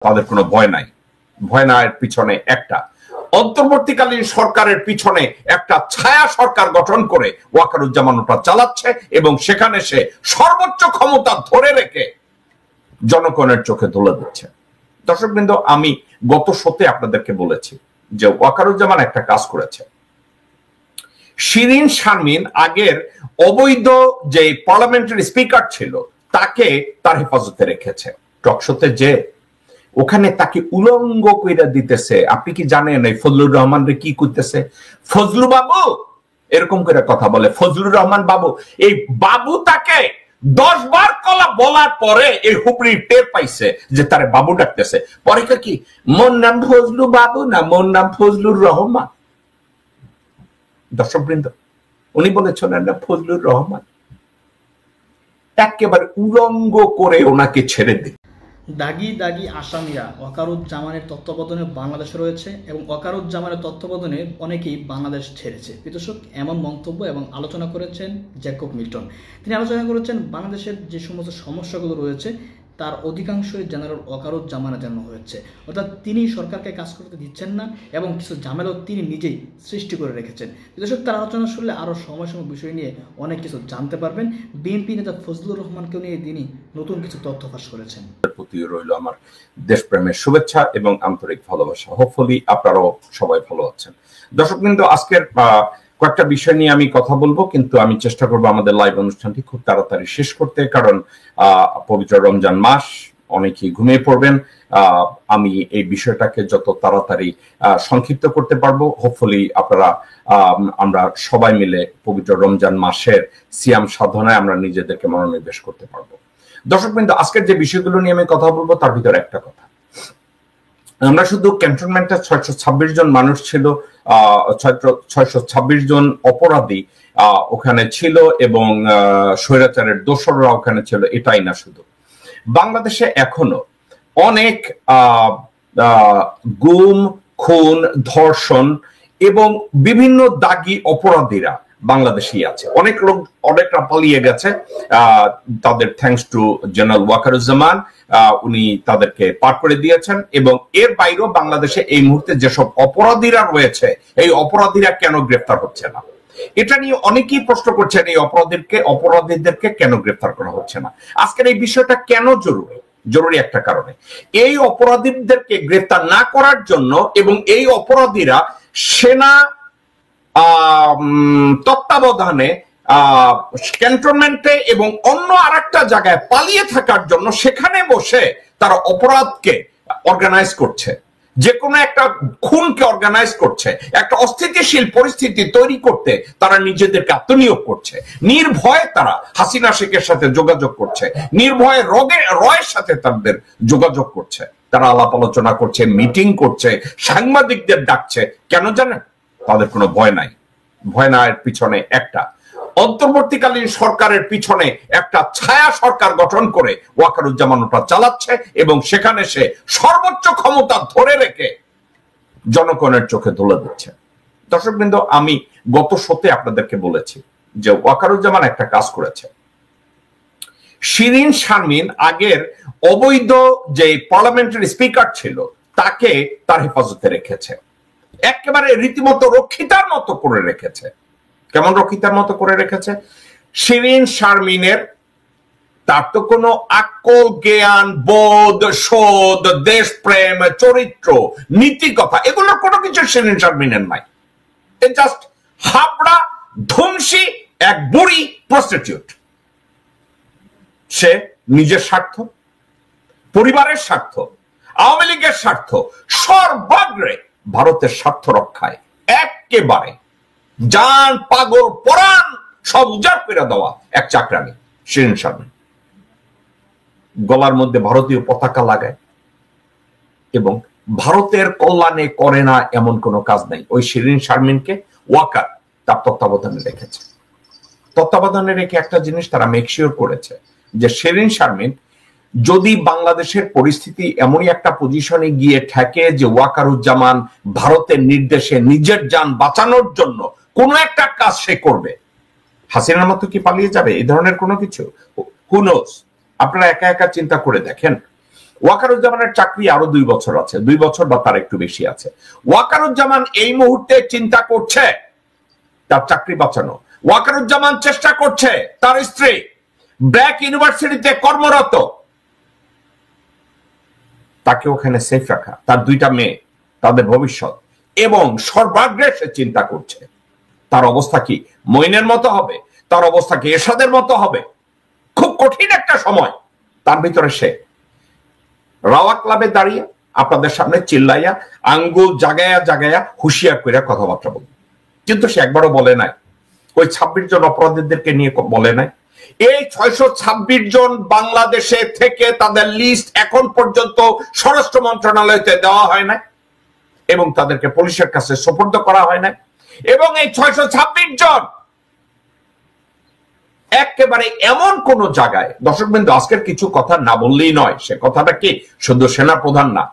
তাদের কোনো ভয় নাই। ভয় না এর পিছনে একটা অন্তর্বর্তীকালীন সরকারের পিছনে একটা ছায়া সরকার গঠন করে ওয়াকারুজ্জামান ওটা চালাচ্ছে এবং সেখানে সে সর্বোচ্চ ক্ষমতা ধরে রেখে জনগণের চোখে ধুলে দিচ্ছে। দর্শকবৃন্দ, আমি গত শোতে আপনাদেরকে বলেছি যে ওয়াকারুজ্জামান একটা কাজ করেছে। শিরিন শারমিন আগের অবৈধ যে পার্লামেন্টারি স্পিকার ছিল তাকে তার হেফাজতে রেখেছে। টকশোতে যে ওখানে তাকে উলঙ্গ কইরা দিতেছে। আপনি কি জানেন এই ফজলুর রহমান রে কি করতেছে? ফজলু বাবু এরকম করে কথা বলে, ফজলুর রহমান বাবু। এই বাবু তাকে 10 বার কলা বলার পরে এই হুপড়ি টের পাইছে যে তারে বাবু ডাকতেছে। পরে কি মোর নাম ফজলু বাবু না, মোর নাম ফজলুর রহমান। দর্শকবৃন্দ, উনি বলেছিলেন না ফজলুর রহমান। একেবারে উলঙ্গ করে ওনাকে ছেড়ে দিন। দাগি দাগি আসামিরা ওয়াকারুজ্জামানের তত্ত্বাবধানে বাংলাদেশে রয়েছে এবং ওয়াকারুজ্জামানের তত্ত্বাবধানে অনেকেই বাংলাদেশ ছেড়েছে। দর্শক, এমন মন্তব্য এবং আলোচনা করেছেন জ্যাকব মিল্টন। তিনি আলোচনা করেছেন বাংলাদেশের যে সমস্ত সমস্যাগুলো রয়েছে তার অধিকাংশই জেনারেল ওয়াকারুজ্জামানের জন্য হয়েছে। অর্থাৎ তিনি সরকারকে কাজ করতে দিচ্ছেন না এবং কিছু ঝামেলাও তিনি নিজেই সৃষ্টি করে রেখেছেন। দর্শক, তার আলোচনা শুনলে আরও সময় বিষয় নিয়ে অনেক কিছু জানতে পারবেন। বিএনপি নেতা ফজলুর রহমানকে নিয়ে তিনি নতুন কিছু তথ্য ফাঁস করেছেন। প্রতি রইল আমার দেশপ্রেমের শুভেচ্ছা এবং আন্তরিক ভালোবাসা। হোপফুলি আপনারাও সবাই ভালো আছেন। দর্শকবৃন্দ, আজকের কয়েকটা বিষয় নিয়ে আমি কথা বলবো, কিন্তু আমি চেষ্টা করবো আমাদের লাইভ অনুষ্ঠানটি খুব তাড়াতাড়ি শেষ করতে, কারণ পবিত্র রমজান মাস, অনেকেই ঘুমিয়ে পড়বেন। আমি এই বিষয়টাকে যত তাড়াতাড়ি সংক্ষিপ্ত করতে পারবো, হোপফুলি আমরা সবাই মিলে পবিত্র রমজান মাসের সিয়াম সাধনায় আমরা নিজেদেরকে মনোনিবেশ করতে পারবো। দর্শকবৃন্দ, আজকের যে বিষয়গুলো নিয়ে আমি কথা বলবো তার ভিতরে একটা কথা, আমরা শুধু ক্যান্টনমেন্টে 626 জন মানুষ ছিল, 626 জন অপরাধী ওখানে ছিল এবং স্বৈরাচারের দোসররা ওখানে ছিল, এটাই না, শুধু বাংলাদেশে এখনো অনেক গুম, খুন, ধর্ষণ এবং বিভিন্ন দাগী অপরাধীরা বাংলাদেশেই আছে। অনেকরা পালিয়ে গেছে, তাদের থ্যাঙ্কস টু জেনারেল ওয়াকারুজ্জামান, উনি তাদেরকে পার করে দিয়েছেন। এবং এর বাইরেও বাংলাদেশে এই মুহূর্তে যেসব অপরাধীরা রয়েছে, এই অপরাধীরা কেন গ্রেফতার হচ্ছে না, এটা নিয়ে অনেকেই প্রশ্ন করছেন। এই অপরাধীদেরকে কেন গ্রেফতার করা হচ্ছে না? আজকের এই বিষয়টা কেন জরুরি একটা কারণে, এই অপরাধীদেরকে গ্রেফতার না করার জন্য এবং এই অপরাধীরা সেনা তত্ত্বাবধানে ক্যান্টনমেন্টে এবং অন্য আরেকটা জায়গায় পালিয়ে থাকার জন্য সেখানে বসে তারা অপরাধকে অর্গানাইজ করছে, যে কোনো একটা খুনকে অর্গানাইজ করছে, একটা অস্থিতিশীল পরিস্থিতি তৈরি করতে তারা নিজেদেরকে আত্মনিয়োগ করছে। নির্ভয়ে তারা হাসিনা শেখের সাথে যোগাযোগ করছে, নির্ভয়ে রয়ের সাথে তাদের যোগাযোগ করছে, তারা আলাপ আলোচনা করছে, মিটিং করছে, সাংবাদিকদের ডাকছে। কেন জানেন? তাদের কোনো ভয় নাই। ভয় না এর পিছনে একটা অন্তর্বর্তীকালীন সরকারের পিছনে একটা ছায়া সরকার গঠন করে ওয়াকারুজ্জামান ওটা চালাচ্ছে এবং সেখানে সে সর্বোচ্চ ক্ষমতা ধরে রেখে জনগণের চোখে ধুলে দিচ্ছে। দর্শকবৃন্দ, আমি গত শোতে আপনাদেরকে বলেছি যে ওয়াকারুজ্জামান একটা কাজ করেছে। শিরিন শারমিন আগের অবৈধ যে পার্লামেন্টারি স্পিকার ছিল তাকে তার হেফাজতে রেখেছে, একেবারে রীতিমতো রক্ষিতার মতো করে রেখেছে। কেমন রক্ষিতার মতো করে রেখেছে? শিরিন শারমিনের তার তো কোনো আকল, জ্ঞান, বোধ, শোধ, দেশপ্রেম, চরিত্র, নীতিকথা, এগুলোর কোনো কিছু শিরিন শারমিনের নাই। জাস্ট হাবড়া ধ্বংসী এক বুড়ি প্রস্টিটিউট। সে নিজের স্বার্থ, পরিবারের স্বার্থ, আওয়ামী লীগের স্বার্থ, সর্বাগ্রে ভারতের স্বার্থ রক্ষায় একেবারে জান, পাগল, পরাণ সব উজাড় করে দেওয়া এক চাকরানি শিরিন শারমিন। গলার মধ্যে ভারতীয় পতাকা লাগায় এবং ভারতের কল্যাণে করে না এমন কোনো কাজ নাই। ওই শিরিন শারমিনকে ওয়াকার তার তত্ত্বাবধানে রেখেছে। তত্ত্বাবধানে রেখে একটা জিনিস তারা মেকশিওর করেছে যে শিরিন শারমিন যদি বাংলাদেশের পরিস্থিতি এমনই একটা পজিশনে গিয়ে ঠেকে যে ওয়াকারুজ্জামান ভারতের নির্দেশে নিজের জান বাঁচানোর জন্য কোনো একটা কাজ সে করবে, হাসিনার মতো কি পালিয়ে যাবে? এই ধরনের কোনো কিছু হু নোস। আপনারা একা একা চিন্তা করে দেখেন, ওয়াকারুজ্জামানের চাকরি আরো 2 বছর আছে, 2 বছর বা তার একটু বেশি আছে। ওয়াকারুজ্জামান এই মুহূর্তে চিন্তা করছে তার চাকরি বাঁচানো। ওয়াকারুজ্জামান চেষ্টা করছে তার স্ত্রী ব্র্যাক ইউনিভার্সিটিতে কর্মরত, তাকে ওখানে সেফ রাখা, তার 2টা মেয়ে, তাদের ভবিষ্যৎ, এবং সর্বাগ্রে সে চিন্তা করছে তার অবস্থা কি মইনের মতো হবে, তার অবস্থা কি এরশাদের মতো হবে। খুব কঠিন একটা সময়। তার ভিতরে সে রাওয়া ক্লাবে দাঁড়িয়ে আপনাদের সামনে চিল্লাইয়া আঙ্গুল জাগায়া জাগায়া হুঁশিয়ার করে কথাবার্তা বলবে, কিন্তু সে একবারও বলে নাই ওই 26 জন অপরাধীদেরকে নিয়ে বলে নাই। এই 626 জন বাংলাদেশে থেকে তাদের লিস্ট এখন পর্যন্ত স্বরাষ্ট্র মন্ত্রণালয়তে দেওয়া হয় না এবং তাদেরকে পুলিশের কাছে সোপর্দ করা হয় না। এবং এই 626 জন একেবারে এমন কোন জায়গায়, দর্শকবৃন্দ আজকের কিছু কথা না বললেই নয়, সে কথাটা কি শুধু সেনা প্রধান না,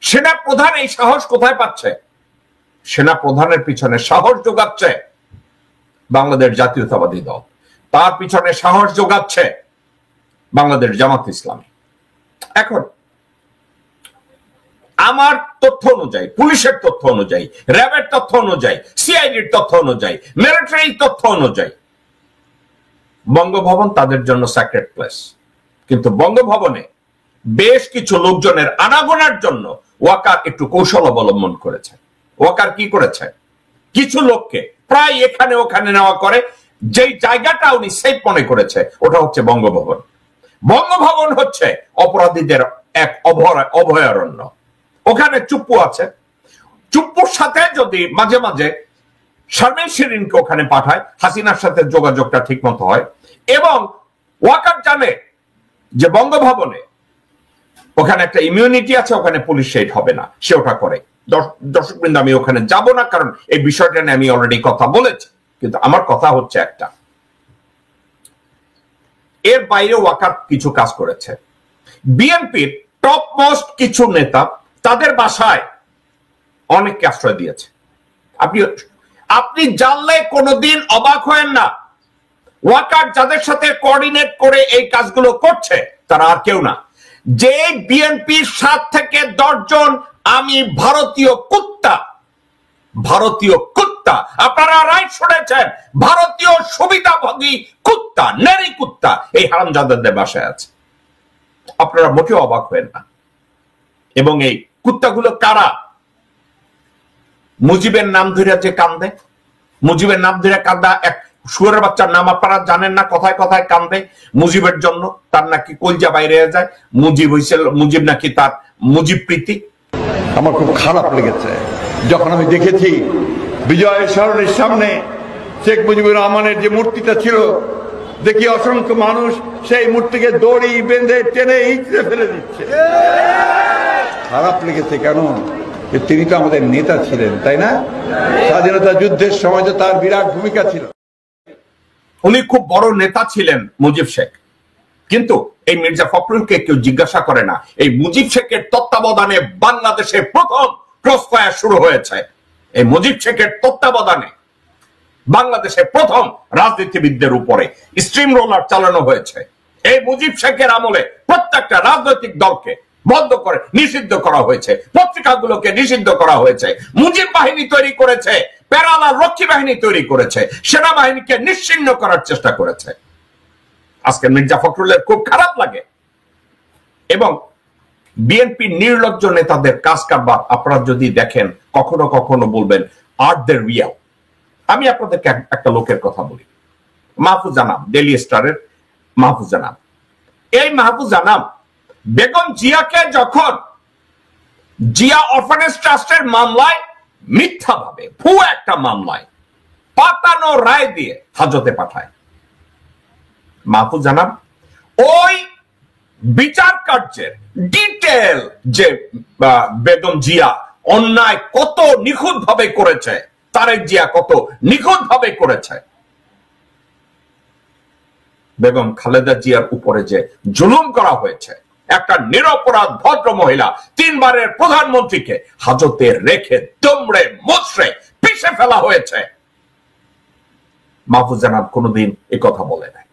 সেনা প্রধান এই সাহস কোথায় পাচ্ছে? সেনা প্রধানের পিছনে সাহস যোগাচ্ছে বাংলাদেশ জাতীয়তাবাদী দল, তার পিছনে সাহস যোগাচ্ছে বাংলাদেশ জামাত ইসলামী। এখন আমার তথ্য অনুযায়ী, পুলিশের তথ্য অনুযায়ী, র্যাবের তথ্য অনুযায়ী, সিআইডির তথ্য অনুযায়ী, মিলিটারির তথ্য অনুযায়ী বঙ্গভবন তাদের জন্য স্যাক্রেড প্লেস। কিন্তু বঙ্গভবনে বেশ কিছু লোকজনের আনাগোনার জন্য ওয়াকার একটু কৌশল অবলম্বন করেছে। ওয়াকার কি করেছে? কিছু লোককে প্রায় এখানে ওখানে নেওয়া করে, যেই জায়গাটা উনি সেফ মনে করেছে ওটা হচ্ছে বঙ্গভবন। বঙ্গভবন হচ্ছে অপরাধীদের এক অভয়ারণ্য। ওখানে চুপ্পু আছে, চুপ্পুর সাথে যদি মাঝে মাঝে শারমিন শিরিনকে ওখানে পাঠায়, হাসিনার সাথে যোগাযোগটা ঠিক মতো হয়। এবং ওয়াকার জানে যে বঙ্গভবনে ওখানে একটা ইমিউনিটি আছে, ওখানে পুলিশ শেড হবে না, সে ওটা করে। দর্শকবৃন্দ আমি ওখানে যাব না, কারণ এই বিষয়টা নিয়ে আমি অলরেডি কথা বলেছি। কিন্তু আমার কথা হচ্ছে একটা, এর বাইরে ওয়াকার কিছু কাজ করেছে। বিএনপির টপ মোস্ট কিছু নেতা তাদের বাসায় অনেককে আশ্রয় দিয়েছে। আপনি জানলে কোনোদিন অবাক হয়েন না। ওয়াকার যাদের সাথে কোঅর্ডিনেট করে এই কাজগুলো করছে তারা আর কেউ না, যে বিএনপির 7 থেকে 10 জন আমি ভারতীয় কুত্তা, ভারতীয় কুত্তা, আপনারা রাইট শুনেছেন, ভারতীয় সুবিধাভোগী কুত্তা, নেরি কুত্তা এই হারামজাদাদের বাসায় আছে। আপনারা মোটেও অবাক হবেন না। এবং এই কুত্তাগুলো কারা? মুজিবের নাম ধরে যে কান্দে, মুজিবের নাম ধরে কান্দা এক শুয়োরের বাচ্চার নাম আপনারা জানেন না, কথায় কথায় কান্দে মুজিবের জন্য, তার নাকি কলজা বাইরে যায়, মুজিব হইছিল, মুজিব নাকি তার মুজিব প্রীতি। আমার খুব খারাপ লেগেছে যখন আমি দেখেছি বিজয় সরণির সামনে শেখ মুজিবুর রহমানের যে মূর্তিটা ছিল, দেখি অসংখ্য মানুষ সেই মূর্তিকে দড়ি বেঁধে টেনে ইঁচড়ে ফেলে দিচ্ছে। খারাপ লেগেছে কেন? তিনি তো আমাদের নেতা ছিলেন, তাই না? স্বাধীনতা যুদ্ধের সময় তো তার বিরাট ভূমিকা ছিল, উনি খুব বড় নেতা ছিলেন মুজিব শেখ। কিন্তু এই মির্জা ফখরুলকে কেউ জিজ্ঞাসা করে না, এই মুজিব শেখের তত্ত্বাবধানে বাংলাদেশে প্রথম ক্রসফায়ার শুরু হয়েছে। এই মুজিব শেখের তত্ত্বাবধানে বাংলাদেশে প্রথম রাজনীতিবিদদের উপরে স্ট্রিম রোলার চালানো হয়েছে। এই মুজিব শেখের আমলে প্রত্যেকটা রাজনৈতিক দলকে বন্ধ করে নিষিদ্ধ করা হয়েছে, পত্রিকাগুলোকে নিষিদ্ধ করা হয়েছে, মুজিব বাহিনী তৈরি করেছে, প্যারালা রক্ষী বাহিনী তৈরি করেছে, সেনাবাহিনীকে নিশ্চিহ্ন করার চেষ্টা করেছে। আজকে মির্জা ফখরুলের খুব খারাপ লাগে। এবং বিএনপি নির্লজ্জ নেতাদের কাজ কারবার আপনারা যদি দেখেন, কখনো কখনো বলবেন আর দ্য রিয়াল। আমি আপনাদেরকে একটা লোকের কথা বলি, মাহফুজ আনাম, ডেইলি স্টারের মাহফুজ আনাম। এই মাহফুজ আনাম বেগম জিয়াকে যখন জিয়া অরফানেজ ট্রাস্টের মামলায় মিথ্যাভাবে ভুয়া একটা মামলায় পাতানো রায় দিয়ে হাজতে পাঠায়, মাহফুজ আনাম ওই বিচার কার্যের ডিটেল যে বেগম জিয়া অন্যায় কত নিখুঁত ভাবে করেছে, তারেক জিয়া কত নিখুঁত ভাবে করেছে, বেগম খালেদা জিয়ার উপরে যে জুলুম করা হয়েছে, একটা নিরপরাধ ভদ্র মহিলা 3 বারের প্রধানমন্ত্রীকে হাজতে রেখে দমড়ে মুচড়ে পিষে ফেলা হয়েছে, মাহফুজ আনাম কোনোদিন এই কথা বলে নাই।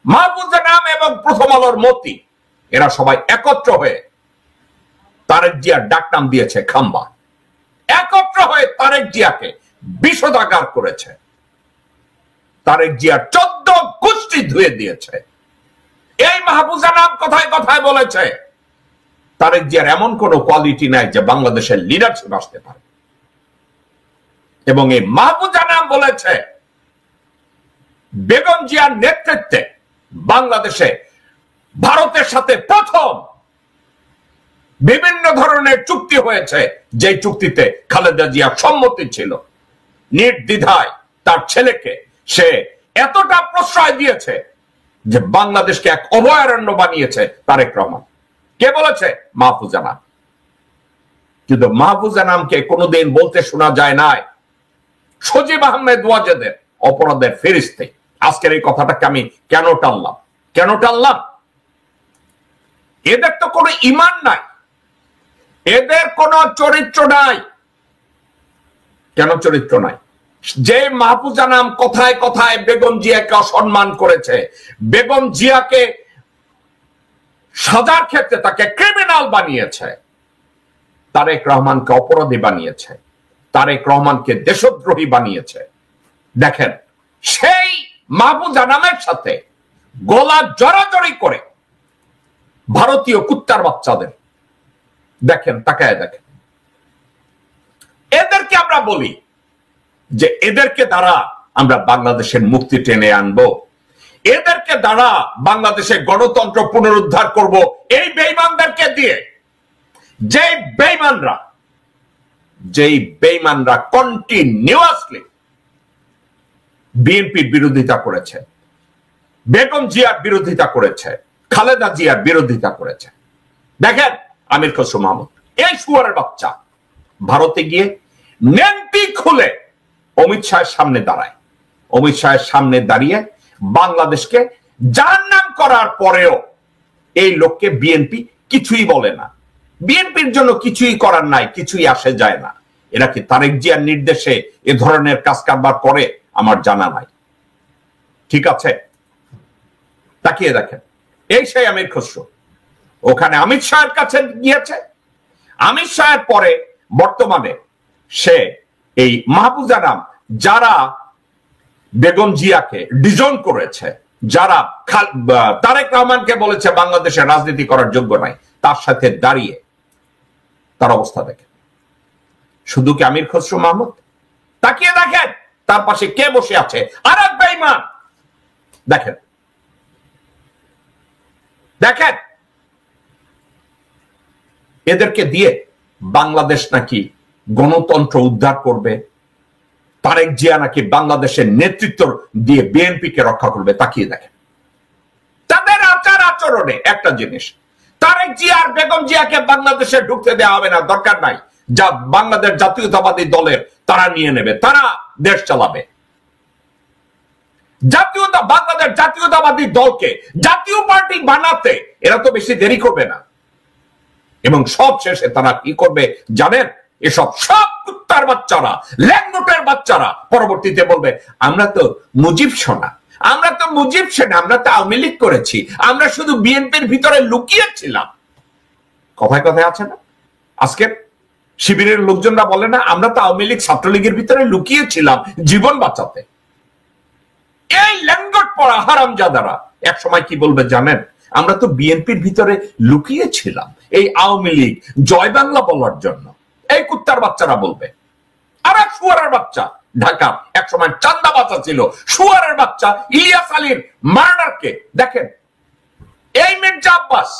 মাহফুজ আনাম এবং প্রথম আলোর মতি এরা সবাই একত্র হয়ে তারেক জিয়ার ডাকনাম দিয়েছে খাম্বা, একত্র হয়ে তারেক জিয়াকে বিষোদাগার করেছে, তারেক জিয়ার 14 গোষ্ঠী ধুয়ে দিয়েছে। এই মাহফুজা নাম কথায় কথায় বলেছে তারেক জিয়ার এমন কোন কোয়ালিটি নাই যে বাংলাদেশের লিডারশিপ আসতে পারে, এবং এই মাহফুজা নাম বলেছে বেগম জিয়ার নেতৃত্বে বাংলাদেশে ভারতের সাথে প্রথম বিভিন্ন ধরনের চুক্তি হয়েছে, যে চুক্তিতে খালেদা জিয়ার সম্মতি ছিল। নির্দ্বিধায় তার ছেলেকে সে এতটা প্রশ্রয় দিয়েছে যে বাংলাদেশকে এক অভয়ারণ্য বানিয়েছে তারেক রহমান। কে বলেছে? মাহফুজা নাম। কিন্তু মাহফুজা নামকে কোনোদিন বলতে শোনা যায় নাই সজীব আহমেদ ওয়াজেদের অপরাধের ফেরিস্তে। আজকের এই কথাটাকে আমি কেন টানলাম? এদের তো কোনো ঈমান নাই, এদের কোনো চরিত্র নাই। কেন চরিত্র নাই? যে মাহফুজা নাম কথায় কথায় বেগম জিয়াকে অসম্মান করেছে, বেগম জিয়াকে সাজার ক্ষেত্রে তাকে ক্রিমিনাল বানিয়েছে, তারেক রহমানকে অপরাধী বানিয়েছে, তারেক রহমানকে দেশদ্রোহী বানিয়েছে। দেখেন, সেই মাহফুজা নামের সাথে গলা জড়াজড়ি করে ভারতীয় কুত্তার বাচ্চাদের দেখেন, তাকায় দেখেন। এদেরকে আমরা বলি যে এদেরকে দ্বারা আমরা বাংলাদেশের মুক্তি টেনে আনবো, এদেরকে দ্বারা বাংলাদেশে গণতন্ত্র পুনরুদ্ধার করব। এই বেঈমানদেরকে দিয়ে, যেই বেঈমানরা কন্টিনিউয়াসলি বিএনপির বিরোধিতা করেছে, বেগম জিয়ার বিরোধিতা করেছে, খালেদা জিয়ার বিরোধিতা করেছে। দেখেন আমির খসরু মাহমুদ, এই শুয়ারের বাচ্চা ভারতে গিয়ে নেংটি খুলে অমিত শাহের সামনে দাঁড়ায়। অমিত শাহের সামনে দাঁড়িয়ে বাংলাদেশকে জাহান্নাম করার পরেও এই লোককে বিএনপি কিছুই বলে না। বিএনপির জন্য কিছুই করার নাই, কিছুই আসে যায় না। এরা কি তারেক জিয়ার নির্দেশে এ ধরনের কাজ কারবার করে? আমার জানা নাই। ঠিক আছে, তাকিয়ে দেখেন, এই সেই আমির খসরু ওখানে অমিত শাহের কাছে গিয়েছে। অমিত শাহের পরে বর্তমানে সে এই মাহফুজা নাম, যারা বেগম জিয়াকে ডিজন করেছে, যারা তারেক রহমানকে বলেছে বাংলাদেশে রাজনীতি করার যোগ্য নাই, তার সাথে দাঁড়িয়ে তার অবস্থা দেখেন। শুধু কি আমির খসরু মাহমুদ? তাকিয়ে দেখেন তার পাশে কে বসে আছে, আর এক বেঈমান। দেখেন দেখেন, এদেরকে দিয়ে বাংলাদেশ নাকি গণতন্ত্র উদ্ধার করবে, তারেক জিয়া নাকি বাংলাদেশের নেতৃত্ব দিয়ে বিএনপিকে রক্ষা করবে। তাকিয়ে দেখেন তাদের আচার আচরণে একটা জিনিস, তারেক জিয়া আর বেগম জিয়াকে বাংলাদেশে ঢুকতে দেওয়া হবে না, দরকার নাই। যা বাংলাদেশ জাতীয়তাবাদী দলের তারা নিয়ে নেবে, তারা দেশ চালাবে। বাংলাদেশ জাতীয়তাবাদী দলকে জাতীয় পার্টি বানাতে এরা তো বেশি দেরি করবে না। এবং সব শেষে তারা কি করবে জানেন? এসব সব কুত্তার বাচ্চারা, ল্যাংনোটের বাচ্চারা পরবর্তীতে বলবে, আমরা তো মুজিব সোনা, আমরা তো মুজিব সেনা, আমরা তো আওয়ামী লীগ করেছি, আমরা শুধু বিএনপির ভিতরে লুকিয়েছিলাম। কথায় কথায় আছে না, আজকে শিবিরের লোকজনরা বলে না, আমরা তো আওয়ামী লীগ ছাত্রলীগের ভিতরে লুকিয়েছিলাম জীবন বাঁচাতে। এই ল্যাঙ্গট পড়া হারামজাদারা এক সময় কি বলবে জানেন? আমরা তো বিএনপির ভিতরে লুকিয়েছিলাম এই আওয়ামী লীগ জয় বাংলা বলার জন্য। এই কুত্তার বাচ্চারা বলবে। আর এক শুয়ারের বাচ্চা ঢাকা এক সময় চান্দাবাজা ছিল, শুয়ারের বাচ্চা ইলিয়াস আলীর মার্ডারকে দেখেন। এই মির্জা আব্বাস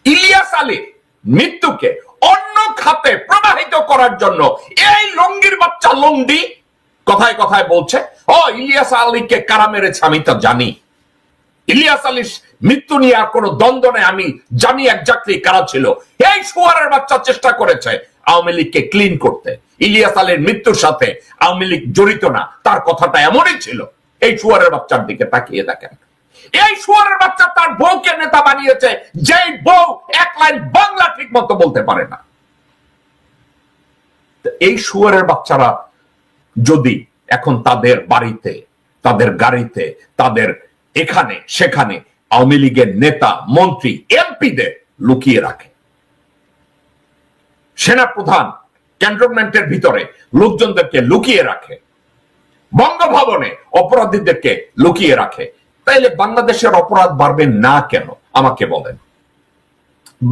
ইলিয়াস আলীর মৃত্যুকে অন্য খাতে প্রবাহিত করার জন্য এই লঙ্গির বাচ্চা লঙ্গি কথায় কথায় বলছে, ও ইলিয়াস আলীকে কারা মেরেছে আমি তা জানি, ইলিয়াস আলীর মৃত্যু নিয়ে আর কোন দ্বন্দ্ব নেই, আমি জানি একজাক্টলি কারা ছিল। এই শুয়ারের বাচ্চা চেষ্টা করেছে আওয়ামী লীগকে ক্লিন করতে। ইলিয়াস আলীর মৃত্যুর সাথে আওয়ামী লীগ জড়িত না, তার কথাটা এমনই ছিল। এই শুয়ারের বাচ্চার দিকে তাকিয়ে দেখেন। এই শুয়ারের বাচ্চা তার বউকে নেতা বানিয়েছে, যেই বউ এক লাইন বাংলা ঠিক মতো বলতে পারে না। এই শুয়ারের বাচ্চারা যদি এখন তাদের বাড়িতে, তাদের গাড়িতে, তাদের এখানে সেখানে আওয়ামী লীগের নেতা মন্ত্রী এমপিদের লুকিয়ে রাখে, সেনাপ্রধান ক্যান্টনমেন্টের ভিতরে লোকজনদেরকে লুকিয়ে রাখে, বঙ্গভবনে অপরাধীদেরকে লুকিয়ে রাখে, তাইলে বাংলাদেশের অপরাধ বাড়বে না কেন? আমাকে বলেন,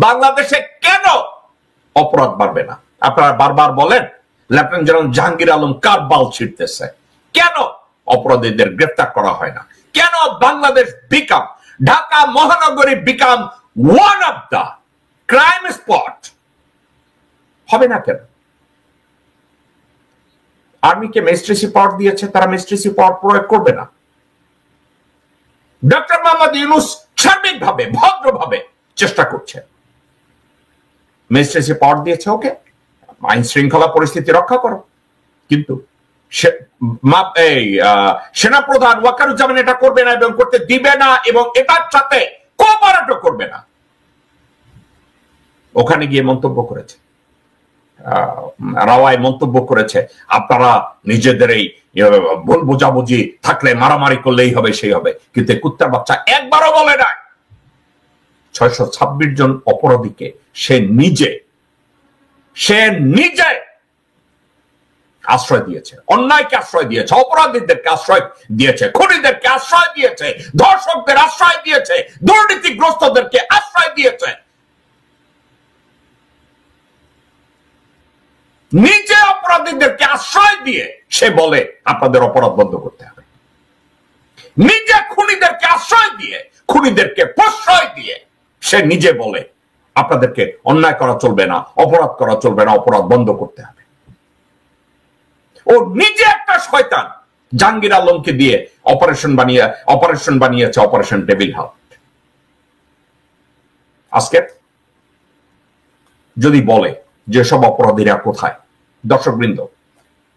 বাংলাদেশে কেন অপরাধ বাড়বে না? আপনারা বারবার বলেন লেফটেন্যান্ট জেনারেল জাহাঙ্গীর আলম কার বাল ছিঁড়তেছে, কেন অপরাধীদের গ্রেফতার করা হয় না? কেন বাংলাদেশ বিকাম, ঢাকা মহানগরী become one of the crime spot হবে না কেন? আর্মিকে ম্যাজিস্ট্রেসি পাওয়ার দিয়েছে, তারা ম্যাজিস্ট্রেসি পাওয়ার প্রয়োগ করবে না। ডক্টর মোহাম্মদ ইউনূস সার্বিকভাবে ভদ্রভাবে চেষ্টা করছে, ম্যাজিস্ট্রেসি পাওয়ার দিয়েছে, ওকে আইন শৃঙ্খলা পরিস্থিতি রক্ষা করো, কিন্তু সেনাপ্রধান ওয়াকারুজ্জামান এটা করবে না এবং করতে দিবে না এবং এটার সাথে কোঅপারেটও করবে না। ওখানে গিয়ে মন্তব্য করেছে, রাওয়ায় মন্তব্য করেছে, আপনারা নিজেদের এই ভুল বোঝাবুঝি থাকলে মারামারি করলেই হবে, সেই হবে, কিন্তু কুত্তার বাচ্চা একবারও বলে না 626 জন অপরাধীকে সে নিজে আশ্রয় দিয়েছে, অন্যায়কে আশ্রয় দিয়েছে, অপরাধীদেরকে আশ্রয় দিয়েছে, খুনিদেরকে আশ্রয় দিয়েছে, ধর্ষকদের আশ্রয় দিয়েছে, দুর্নীতিগ্রস্তদেরকে আশ্রয় দিয়েছে, নিজে অপরাধীদেরকে আশ্রয় দিয়ে সে বলে আপনাদের অপরাধ বন্ধ করতে হবে। নিজে খুনিদেরকে আশ্রয় দিয়ে, খুনিদেরকে প্রশ্রয় দিয়ে সে নিজে বলে আপনাদেরকে অন্যায় করা চলবে না, অপরাধ করা চলবে না, অপরাধ বন্ধ করতে হবে। ও নিজে একটা শয়তান, জাহাঙ্গীর আলমকে দিয়ে অপারেশন বানিয়েছে, অপারেশন টেবিল হাউট। আজকে যদি বলে যেসব অপরাধীরা কোথায়, দর্শকবৃন্দ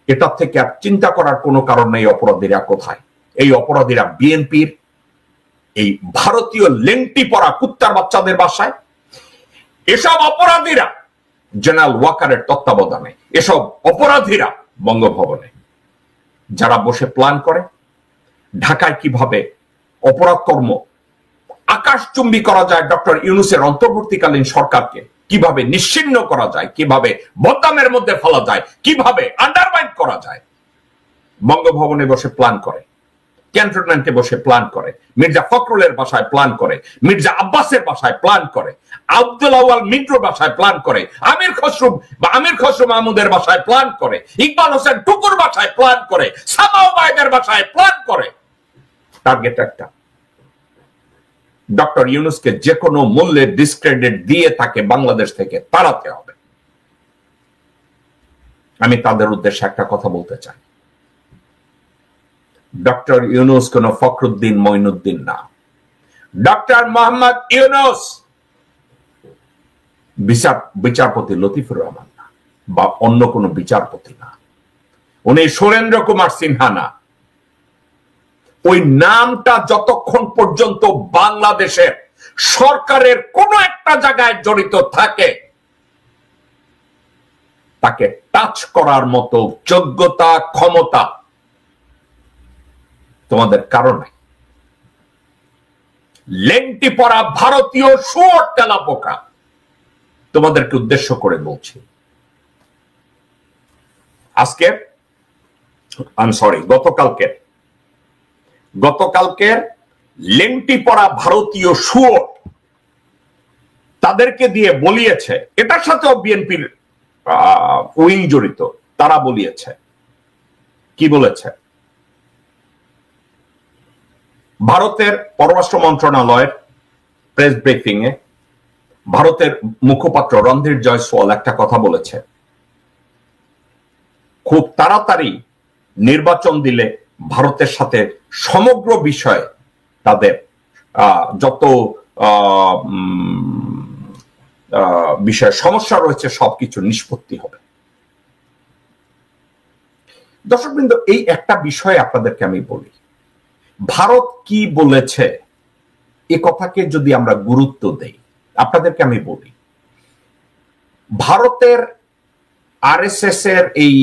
এটার থেকে আর চিন্তা করার কোনো কারণ নেই। অপরাধীরা কোথায়? এই অপরাধীরা বিএনপির এই ভারতীয় লেংটি পরা কুত্তার বাচ্চাদের বাসায়, এসব অপরাধীরা জেনারেল ওয়াকারের তত্ত্বাবধানে, এসব অপরাধীরা বঙ্গভবনে, যারা বসে প্ল্যান করে ঢাকায় কিভাবে অপরাধ কর্ম আকাশচুম্বী করা যায়, ডক্টর ইউনূসের অন্তর্বর্তীকালীন সরকারকে কিভাবে নিশ্চিহ্ন করা যায়, কিভাবে বদনামের মধ্যে ফেলা যায়, কিভাবে আন্ডারমাইন করা যায়, বঙ্গভবনে বসে প্ল্যান করে, ক্যান্টনমেন্টে বসে প্ল্যান করে, মির্জা ফখরুলের বাসায় প্ল্যান করে, মির্জা আব্বাসের বাসায় প্ল্যান করে, আব্দুল আওয়াল মিন্টুর বাসায় প্ল্যান করে, আমির খসরু মাহমুদের বাসায় প্ল্যান করে, ইকবাল হোসেন টুকুর বাসায় প্ল্যান করে, সামাও বাইদের বাসায় প্ল্যান করে। টার্গেট একটা, ডক্টর ইউনূসকে যে কোনো মূল্যে ডিসক্রেডিট দিয়ে তাকে বাংলাদেশ থেকে তাড়াতে হবে। আমি তাদের উদ্দেশ্যে একটা কথা বলতে চাই, ডক্টর ইউনূস কোন ফখরুদ্দিন মঈনুদ্দিন না, ডক্টর মোহাম্মদ ইউনূস বিচারপতি লতিফুর রহমান না, বা অন্য কোন বিচারপতি না, উনি সুরেন্দ্র কুমার সিনহা না। ওই নামটা যতক্ষণ পর্যন্ত বাংলাদেশের সরকারের কোন একটা জায়গায় জড়িত থাকে, তাকে টাচ করার মতো যোগ্যতা ক্ষমতা তোমাদের কারণ নাই। লেংটি পরা ভারতীয় শুয়োর তেলাপোকা তোমাদেরকে উদ্দেশ্য করে বলছি। আজকে গতকালকের লেংটি পরা ভারতীয় শুয়োর তাদেরকে দিয়ে বলিয়েছে, এটার সাথেও বিএনপির উইং জড়িত, তারা বলিয়েছে, কি বলেছে? ভারতের পররাষ্ট্র মন্ত্রণালয়ের প্রেস ব্রিফিং এ ভারতের মুখপাত্র রণধীর জয়সওয়াল একটা কথা বলেছে, খুব তাড়াতাড়ি নির্বাচন দিলে ভারতের সাথে সমগ্র বিষয়ে তাদের যত বিষয়ে সমস্যা রয়েছে সবকিছু নিষ্পত্তি হবে। দর্শকবৃন্দ, এই একটা বিষয় আপনাদেরকে আমি বলি, ভারত কি বলেছে এ কথাকে যদি আমরা গুরুত্ব দেই, আপনাদেরকে আমি বলি, ভারতের আরএসএস এর এই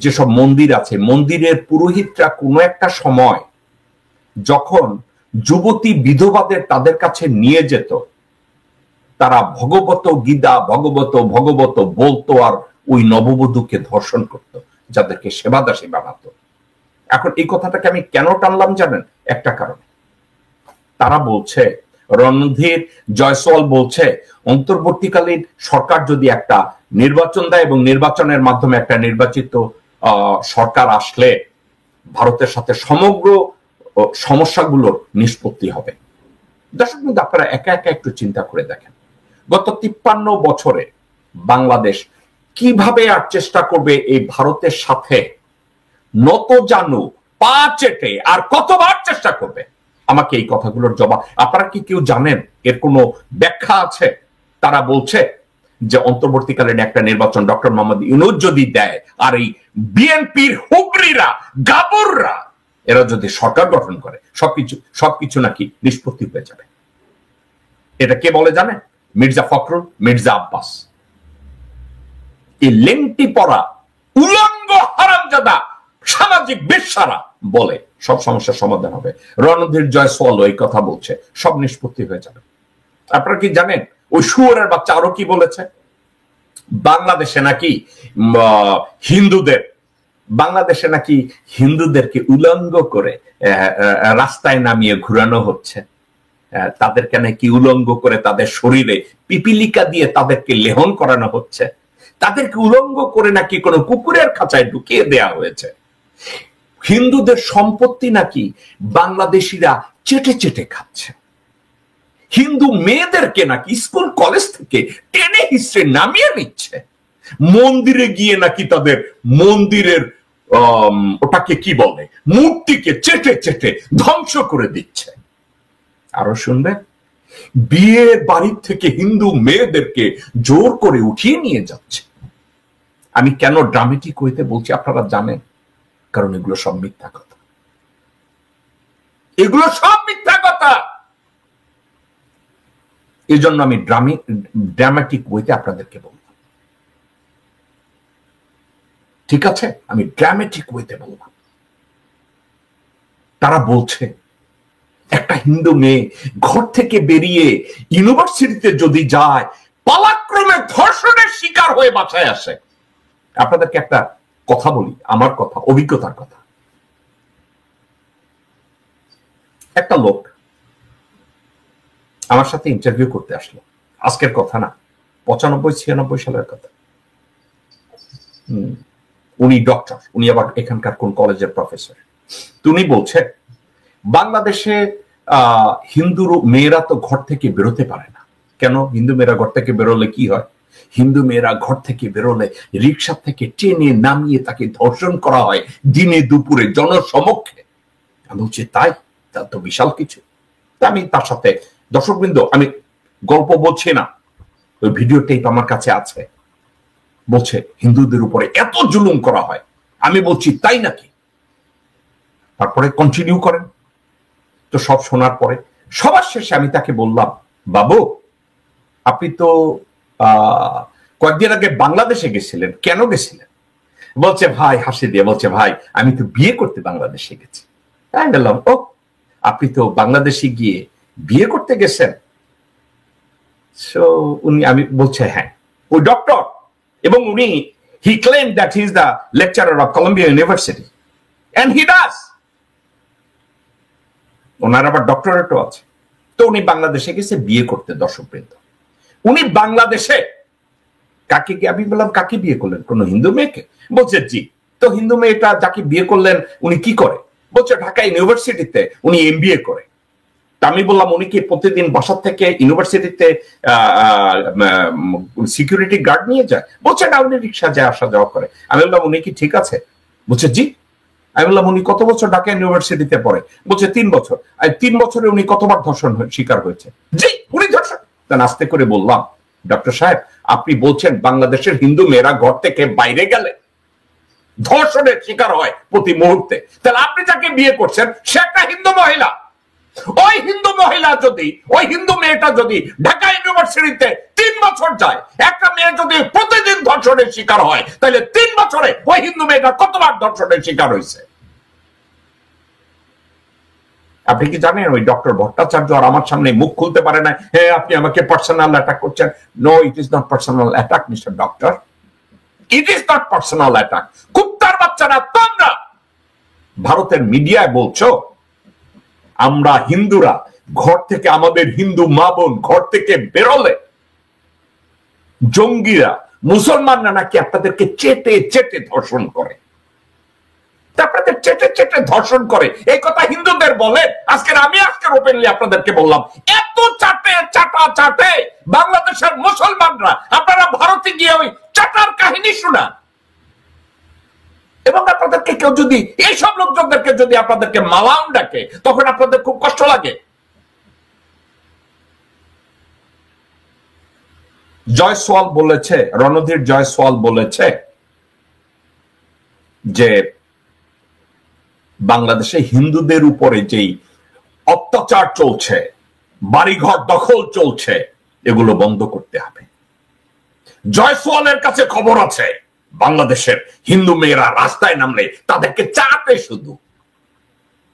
যেসব মন্দির আছে, মন্দিরের পুরোহিতরা কোনো একটা সময় যখন যুবতী বিধবাদের তাদের কাছে নিয়ে যেত, তারা ভগবত গীতা ভগবত ভগবত বলতো আর ওই নববধূকে ধর্ষণ করত, যাদেরকে সেবাদাসী বানাতো। এখন এই কথাটাকে আমি কেন টানলাম জানেন? একটা কারণে। তারা বলছে, রণধীর জয়সওয়াল বলছে, অন্তর্বর্তীকালীন সরকার যদি একটা নির্বাচন দেয় এবং নির্বাচনের মাধ্যমে একটা নির্বাচিত সরকার আসলে ভারতের সাথে সমগ্র সমস্যাগুলোর নিষ্পত্তি হবে। দর্শক বন্ধু, আপনারা একা একা একটু চিন্তা করে দেখেন, গত 53 বছরে বাংলাদেশ কিভাবে আর চেষ্টা করবে এই ভারতের সাথে নত জানু পা চেটে আর কতবার চেষ্টা করবে। আমাকে এই কথাগুলোর জবাব আপনারা কি কেউ জানেন? এর কোনো ব্যাখ্যা আছে? তারা বলছে যে অন্তর্বর্তীকালীন একটা নির্বাচন ডক্টর মোহাম্মদ ইউনূস যদি দেয়, আর এই বিএনপির হুগরিরা গাবররা এরা যদি সরকার গঠন করে, সবকিছু নাকি নিষ্পত্তি হয়ে যাবে। এটা কে বলে জানেন? মির্জা ফখরুল, মির্জা আব্বাস। এই লেংটি পরা উলঙ্গ হারামজাদা সামাজিক বেশ্যারা বলে সব সমস্যার সমাধান হবে। রণধীর জয়সওয়াল এই কথা বলছে, সব নিষ্পত্তি হয়ে যাবে। আপনারা কি জানেন ওই শুয়োরের বাচ্চা আরো কি বলেছে? বাংলাদেশে নাকি হিন্দুদেরকে উলঙ্গ করে রাস্তায় নামিয়ে ঘুরানো হচ্ছে, তাদেরকে নাকি উলঙ্গ করে তাদের শরীরে পিপিলিকা দিয়ে তাদেরকে লেহন করানো হচ্ছে, তাদেরকে উলঙ্গ করে নাকি কোনো কুকুরের খাঁচায় ঢুকিয়ে দেয়া হয়েছে। হিন্দুদের সম্পত্তি নাকি বাংলাদেশিরা চেটে চেটে খাচ্ছে। হিন্দু মেয়েদেরকে নাকি স্কুল কলেজ থেকে টেনে হিস্ট্রে নামিয়ে নিচ্ছে। মন্দিরে গিয়ে নাকি তাদের মন্দিরের ওটাকে কি বলে, মূর্তিকে চেটে চেটে ধ্বংস করে দিচ্ছে। আরো শুনবেন, বিয়ের বাড়ির থেকে হিন্দু মেয়েদেরকে জোর করে উঠিয়ে নিয়ে যাচ্ছে। আমি কেন ড্রামেটিক হইতে বলছি আপনারা জানেন? কারণ এগুলো সব মিথ্যা কথা, এগুলো সব মিথ্যা কথা। এই জন্য আমি ড্রামেটিক ওয়েতে আপনাদেরকে বললাম, ঠিক আছে? আমি ড্রামেটিক ওয়েতে বললাম। তারা বলছে একটা হিন্দু মেয়ে ঘর থেকে বেরিয়ে ইউনিভার্সিটিতে যদি যায়, পালাক্রমে ধর্ষণের শিকার হয়ে বাসায় আসে। আপনাদেরকে একটা কথা বলি, আমার কথা, অভিজ্ঞতার কথা। একটা লোক আমার সাথে ইন্টারভিউ করতে আসলো, আজকের কথা না, 95-96 সালের কথা। উনি ডক্টর, উনি আবার এখানকার কোন কলেজের প্রফেসর। উনি বলছে বাংলাদেশে হিন্দু মেয়েরা তো ঘর থেকে বেরোতে পারে না। কেন? হিন্দু মেয়েরা ঘর থেকে বেরোলে কি হয়? হিন্দু মেয়েরা ঘর থেকে বেরোলে রিক্সা থেকে টেনে নামিয়ে তাকে ধর্ষণ করা হয় দিনে দুপুরে জনসমক্ষে। আমি বলছি তাই? তা তো বিশাল কিছু। তা আমি তার সাথে, দর্শকবৃন্দ, আমি গল্প বলছি না, ওই ভিডিও টেপ আমার কাছে আছে। বলছে হিন্দুদের উপরে এত জুলুম করা হয়। আমি বলছি তাই নাকি? তারপরে কন্টিনিউ করেন। তো সব শোনার পরে সবার শেষে আমি তাকে বললাম, বাবু আপনি তো কয়েকদিন আগে বাংলাদেশে গেছিলেন, কেন গেছিলেন? বলছে ভাই, হাসি দিয়ে বলছে, ভাই আমি তো বিয়ে করতে বাংলাদেশে গেছি। তাই বললাম, ও আপনি তো বাংলাদেশে গিয়ে বিয়ে করতে গেছেন? উনি, আমি বলছে হ্যাঁ, ওই ডক্টর, এবং উনি he claim that he is the lecturer of Columbia University and he does. ওনার আবার ডক্টরেটও আছে। তো উনি বাংলাদেশে গেছে বিয়ে করতে। দর্শকবৃন্দ, উনি বাংলাদেশে কাকে, আমি বললাম কাকে বিয়ে করলেন? কোন হিন্দু মেয়েকে? বলছে জি। তো হিন্দু মেয়েটা যাকে বিয়ে করলেন উনি কি করে? বলছে ঢাকা ইউনিভার্সিটিতে উনি এমবিএ করে। তা আমি বললাম উনি কি প্রতিদিন বাসা থেকে ইউনিভার্সিটিতে সিকিউরিটি গার্ড নিয়ে যায়? বলছে না, উনি রিক্সা যায়, আসা যাওয়া করে। আমি বললাম উনি কি ঠিক আছে? বলছে জি। আমি বললাম উনি কত বছর ঢাকা ইউনিভার্সিটিতে পড়ে? বলছে 3 বছর। আর 3 বছরে উনি কতবার ধর্ষণ শিকার হয়েছে? জি, উনি ধর্ষণ। তা আস্তে করে বললাম, ডক্টর সাহেব আপনি বলছেন বাংলাদেশের হিন্দু মেয়েরা ঘর থেকে বাইরে গেলে ধর্ষণের শিকার হয় প্রতি মুহূর্তে, তাহলে আপনি যাকে বিয়ে করছেন সে একটা হিন্দু মহিলা। ওই হিন্দু মহিলা যদি, ওই হিন্দু মেয়েটা যদি ঢাকা ইউনিভার্সিটিতে 3 বছর যায়, একটা মেয়ে যদি প্রতিদিন ধর্ষণের শিকার হয়, তাহলে 3 বছরে ওই হিন্দু মেয়েটা কতবার ধর্ষণের শিকার হয়েছে? আপনি কি জানেন ওই ডক্টর ভট্টাচার্য আর আমার সামনে মুখ খুলতে পারে না, হ্যাঁ আপনি আমাকে পার্সোনাল অ্যাটাক করছেন? No, it is not personal attack mister doctor, it is not personal attack. কুত্তার বাচ্চারা তোমরা ভারতের মিডিয়ায় বলছো আমরা হিন্দুরা ঘর থেকে, আমাদের হিন্দু মা বোন ঘর থেকে বেরোলে জঙ্গিরা, মুসলমানরা নাকি আপনাদেরকে চেটে চেটে ধর্ষণ করে, আপনাদের চেটে চেটে ধর্ষণ করে, এই কথা হিন্দুদের বলে। আজকের ওপেনলি আপনাদেরকে বললাম, এত চাটে চাটে বাংলাদেশের মুসলমানরা, আপনারা ভারতে গিয়ে ওই চাটার কাহিনী শোনা, এবং আপনাদেরকে কেউ যদি, এইসব লোকজনদেরকে যদি আপনাদেরকে মালাউন ডাকে, তখন আপনাদের খুব কষ্ট লাগে। জয়সওয়াল বলেছে, রণধীর জয়সওয়াল বলেছে যে বাংলাদেশে হিন্দুদের উপরে যেই অত্যাচার চলছে, বাড়িঘর দখল চলছে, এগুলো বন্ধ করতে হবে। জয়সওয়ালের কাছে খবর আছে বাংলাদেশের হিন্দু মেয়েরা রাস্তায় নামলে তাদেরকে চাটে, শুধু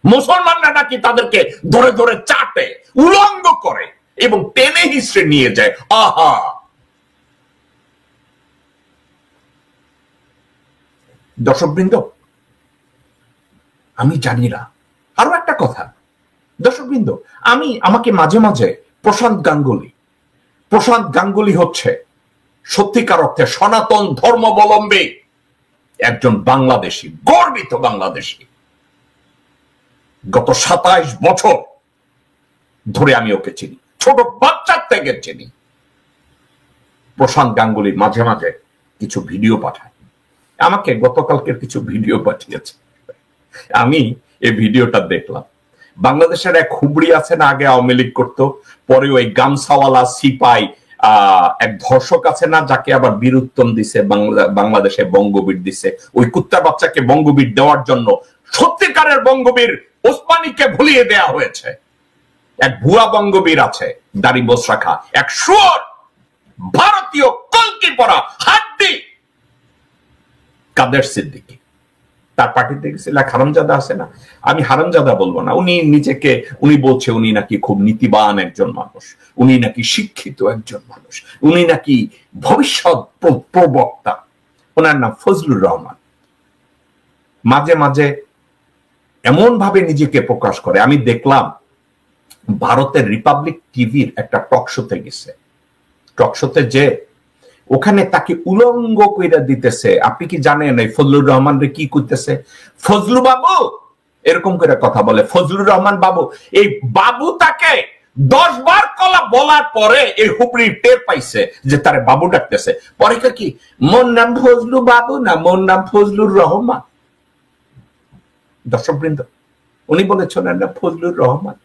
মুসলমানরা নাকি তাদেরকে ধরে ধরে চাটে, উলঙ্গ করে এবং টেনে হিসড়ে নিয়ে যায়। আহা, দর্শকবৃন্দ, আমি জানি না। আরো একটা কথা দর্শকবৃন্দ, আমাকে মাঝে মাঝে প্রশান্ত গাঙ্গুলি হচ্ছে সত্যিকার অর্থে সনাতন ধর্মাবলম্বী একজন বাংলাদেশি, গর্বিত বাংলাদেশি। গত 27 বছর ধরে আমি ওকে চিনি, ছোট বাচ্চার থেকে চিনি। প্রশান্ত গাঙ্গুলি মাঝে মাঝে কিছু ভিডিও পাঠায় আমাকে, গতকালকের কিছু ভিডিও পাঠিয়েছে। আমি এই ভিডিওটা দেখলাম। বাংলাদেশের এক হুবড়ি আছে না, আগে আওয়ামী লীগ করতো, পরে ওই গামছাওয়ালা সিপাই এক ধর্ষক আছে না, যাকে আবার বীরুত্তম দিছে, বাংলাদেশে বঙ্গবীর দিছে। ওই কুত্তার বাচ্চাকে বঙ্গবীর দেওয়ার জন্য সত্যিকারের বঙ্গবীর ওসমানীকে ভুলিয়ে দেয়া হয়েছে। এক ভুয়া বঙ্গবীর আছে, দাড়ি বোস রাখা, এক শুয়োর, ভারতীয় কলকি পরা হাড্ডি, কাদের সিদ্দিকী। তার পার্টিতে গেছিল এক হারামজাদা আছে না, আমি হারামজাদা বলবো না, উনি বলছে উনি নাকি খুব নীতিবান একজন মানুষ, উনি নাকি শিক্ষিত একজন মানুষ, উনি নাকি ভবিষ্যৎ প্রবক্তা। ওনার নাম ফজলুর রহমান। মাঝে মাঝে এমন ভাবে নিজেকে প্রকাশ করে। আমি দেখলাম ভারতের রিপাবলিক টিভির একটা টক শোতে গেছে, টক শোতে যে ওখানে তাকে উলঙ্গ কইরা দিতেছে। আপনি কি জানেন এই ফজলুর রহমান রে কি করতেছে? ফজলু বাবু এরকম করে কথা বলে, ফজলুর রহমান বাবু। এই বাবু তাকে 10 বার কলা বলার পরে এই হুবড়ি টের পাইছে যে তারে বাবু ডাকতেছে। পরে কি, মোর নাম ফজলু বাবু না, মোর নাম ফজলুর রহমান। দর্শকবৃন্দ, উনি বলেছেন না ফজলুর রহমান।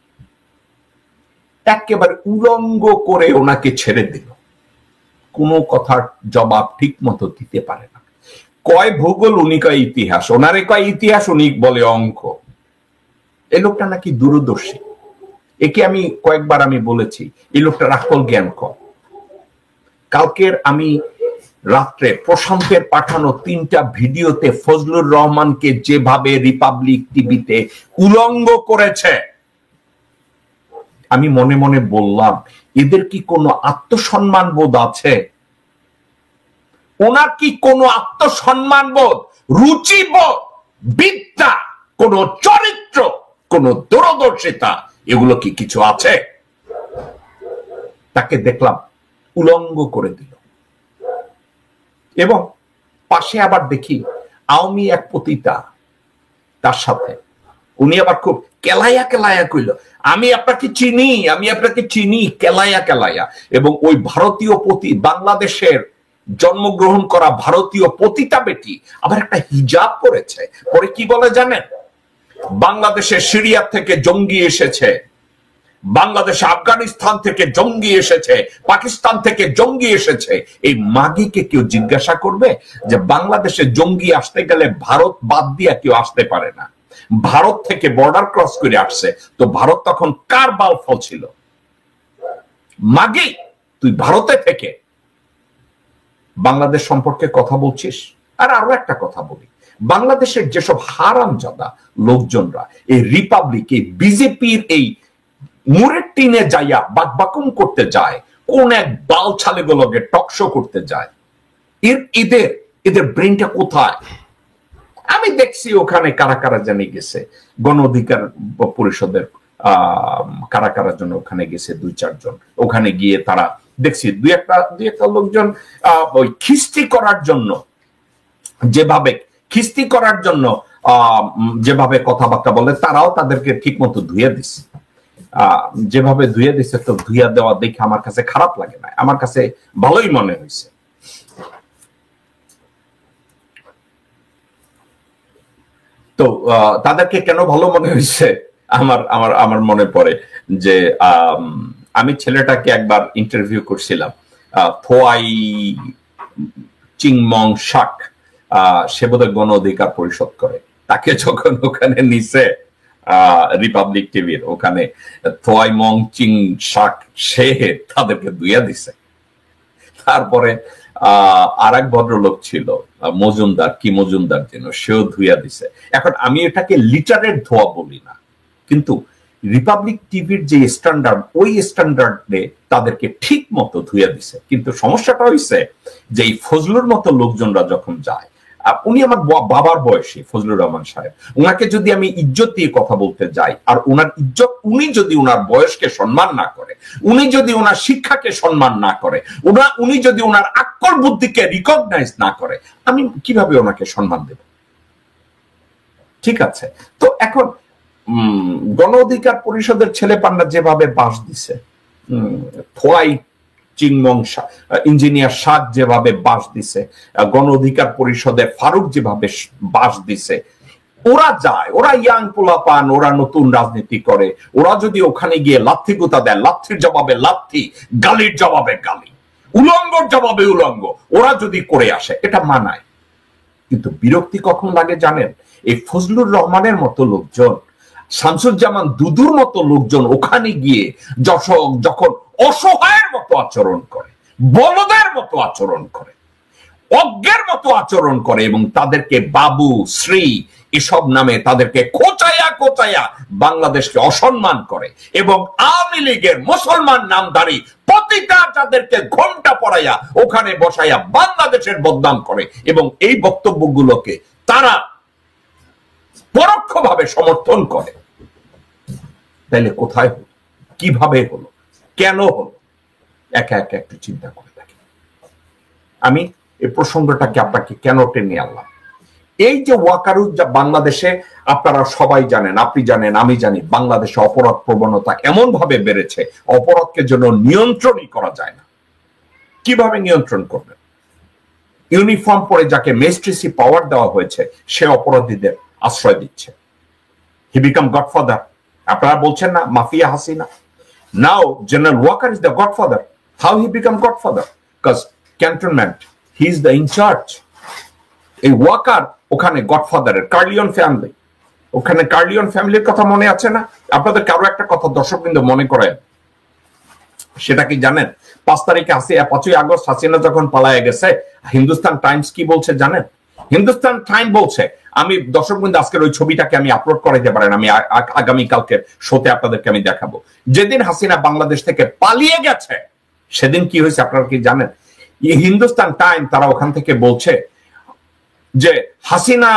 একেবারে উলঙ্গ করে ওনাকে ছেড়ে দিল, কোন কথার জবাব ঠিক মতো দিতে পারে না। কয় ভূগোল, উনি কয় ইতিহাস, ওনারে কয় ইতিহাস, উনি বলে অঙ্ক। এই লোকটা নাকি দূরদর্শী। একে আমি কয়েকবার বলেছি এই লোকটার আকল জ্ঞান কম। কালকের আমি রাত্রে প্রশান্তের পাঠানো 3টা ভিডিওতে ফজলুর রহমানকে যেভাবে রিপাবলিক টিভিতে উলঙ্গ করেছে, আমি মনে মনে বললাম এদের কি কোনো আত্মসম্মান বোধ আছে? ওনার কি কোনো আত্মসম্মান বোধ, রুচিবোধ, বিদ্যা, কোন চরিত্র, কোন দূরদর্শিতা, এগুলো কি কিছু আছে? তাকে দেখলাম উলঙ্গ করে দিল। এবং পাশে আবার দেখি আওয়ামী এক পতিতা, তার সাথে উনি আবার খুব কেলাইয়া কেলাইয়া কইল, আমি আপনাকে চিনি, আমি আপনাকে চিনি, কেলাইয়া কেলাইয়া। এবং ওই ভারতীয় বাংলাদেশের জন্মগ্রহণ করা ভারতীয় পতিতা বেটি আবার একটা হিজাব পরেছে। পরে কি বলে জানেন? বাংলাদেশে সিরিয়া থেকে জঙ্গি এসেছে, বাংলাদেশে আফগানিস্তান থেকে জঙ্গি এসেছে, পাকিস্তান থেকে জঙ্গি এসেছে। এই মাগিকে কেউ জিজ্ঞাসা করবে যে বাংলাদেশে জঙ্গি আসতে গেলে ভারত বাদ দিয়া কেউ আসতে পারে না, ভারত থেকে বর্ডার ক্রস করে আসছে, তো ভারত তখন কার বাল ফল ছিল? মাগি, তুই ভারতে থেকে বাংলাদেশ সম্পর্কে কথা বলছিস। আর আরো একটা কথা বলি, বাংলাদেশের যেসব হারামজাদা লোকজনরা এই রিপাবলিক, এই বিজেপির এই মুরের টিনে যাইয়া বাকবাকুম করতে যায়, কোন এক বাল ছালেগুলোকে টকশো করতে যায়, এদের ব্রেনটা কোথায়? আমি দেখছি ওখানে কারা কারা জানি গেছে, গণ অধিকার পরিষদের কারা কারা জন ওখানে গেছে, 2-4 জন ওখানে গিয়ে তারা দেখছি দুই একটা লোকজন ওই খিস্তি করার জন্য যেভাবে কথাবার্তা বলে, তারাও তাদেরকে ঠিক মতো ধুয়ে দিচ্ছে। যেভাবে ধুয়ে দিচ্ছে, তো ধুইয়া দেওয়া দেখে আমার কাছে খারাপ লাগে না, আমার কাছে ভালোই মনে হয়েছে। তো তাদেরকে কেন ভালো মনে হয়েছে আমার মনে পড়ে যে আমি ছেলেটাকে একবার ইন্টারভিউ করছিলাম, থোয়াই চিংমং শাক, সে বোধহয় গণ অধিকার পরিষদ করে। তাকে যখন ওখানে নিছে রিপাবলিক টিভির ওখানে, থোয়াই মং চিং শাক সে তাদেরকে ধুইয়া দিছে। তারপরে আর এক ভদ্রলোক ছিল মজুমদার যেন, সেও ধুইয়া দিছে। এখন আমি এটাকে লিটারের ধোয়া বলি না, কিন্তু রিপাবলিক টিভির যে স্ট্যান্ডার্ড, ওই স্ট্যান্ডার্ডে তাদেরকে ঠিক মতো ধুইয়া দিছে। কিন্তু সমস্যাটা হইছে যে এই ফজলুর মতো লোকজনরা যখন যায়, উনি আমার বাবার বয়সী ফজলুর রহমান সাহেব, উনাকে যদি আমি ইজ্জত দিয়ে কথা বলতে যাই, আর উনার ইজ্জত, উনি যদি উনার বয়সকে সম্মান না করে, উনি যদি ওনার শিক্ষাকে সম্মান না করে, উনি যদি ওনার আকল বুদ্ধিকে রিকগনাইজ না করে, আমি কিভাবে ওনাকে সম্মান দেব? ঠিক আছে, তো এখন গণ অধিকার পরিষদের ছেলে পান্ডা যেভাবে বাস দিছে, থোয়াই চিংমং ইঞ্জিনিয়ার শাক যেভাবে বাস দিছে, গণ অধিকার পরিষদের ফারুক যেভাবে বাস দিছে, ওরা যায়, ওরা ইয়াং পোলাপান, ওরা নতুন রাজনীতি করে, ওরা যদি ওখানে গিয়ে লাথি গুতা দেয়, লাথির জবাবে লাথি, গালির জবাবে গালি, উলঙ্গর জবাবে উলঙ্গ, ওরা যদি করে আসে, এটা মানায়। কিন্তু বিরক্তি কখন লাগে জানেন? এই ফজলুর রহমানের মতো লোকজন, শামসুজ্জামান দুদুর মতো লোকজন ওখানে গিয়ে যখন অসহায়ের মতো আচরণ করে, বলদের মতো আচরণ করে, অজ্ঞের মতো আচরণ করে, এবং তাদেরকে বাবু, শ্রী এসব নামে তাদেরকে কোচাইয়া বাংলাদেশকে অসম্মান করে, এবং আওয়ামী লীগের মুসলমান নামধারী প্রতিটা যাদেরকে ঘোমটা পড়াইয়া ওখানে বসাইয়া বাংলাদেশের বদনাম করে, এবং এই বক্তব্যগুলোকে তারা পরোক্ষভাবে সমর্থন করে। তাইলে কোথায় হলো, কিভাবে হলো, কেন হলো? একা একা একটু চিন্তা করে দেখি। আমি এই প্রসঙ্গটাকে আপনাকে কেন টেনে আনলাম? এই যে ওয়াকারুজ্জা, বাংলাদেশে আপনারা সবাই জানেন, আপনি জানেন, আমি জানি, বাংলাদেশে অপরাধ প্রবণতা এমন ভাবে বেড়েছে, অপরাধকে জন্য নিয়ন্ত্রণই করা যায় না। কিভাবে নিয়ন্ত্রণ করবেন? ইউনিফর্ম পরে যাকে ম্যাজিস্ট্রেসি পাওয়ার দেওয়া হয়েছে, সে অপরাধীদের আশ্রয় দিচ্ছে। He become godfather. আপনারা বলছেন না mafia Hasina? Now general Waker is the godfather. How he become godfather? Because cantonment, he is the in charge. এই ওয়াকার ওখানে গডফাদারের, কার্লিয়ন ফ্যামিলি, ওখানে কার্লিয়ন ফ্যামিলির কথা মনে আছে না? আপনাদের কারো একটা কথা দর্শকবৃন্দ মনে করেন, সেটা কি জানেন? 5 তারিখে 5ই আগস্ট হাসিনা যখন পালায় গেছে, হিন্দুস্তান টাইমস কি বলছে জানেন? হিন্দুস্তান টাইম বলছে, আমি দর্শকবৃন্দ আজকের ওই ছবিটাকে আমি আপলোড করাইতে পারেন, আমি আগামী কালকে শোতে আপনাদেরকে আমি দেখাবো। যেদিন হাসিনা বাংলাদেশ থেকে পালিয়ে গেছে, সেদিন কি হয়েছে আপনারা কি জানেন? হিন্দুস্তান টাইম তারা ওখান থেকে বলছে যে হাসিনা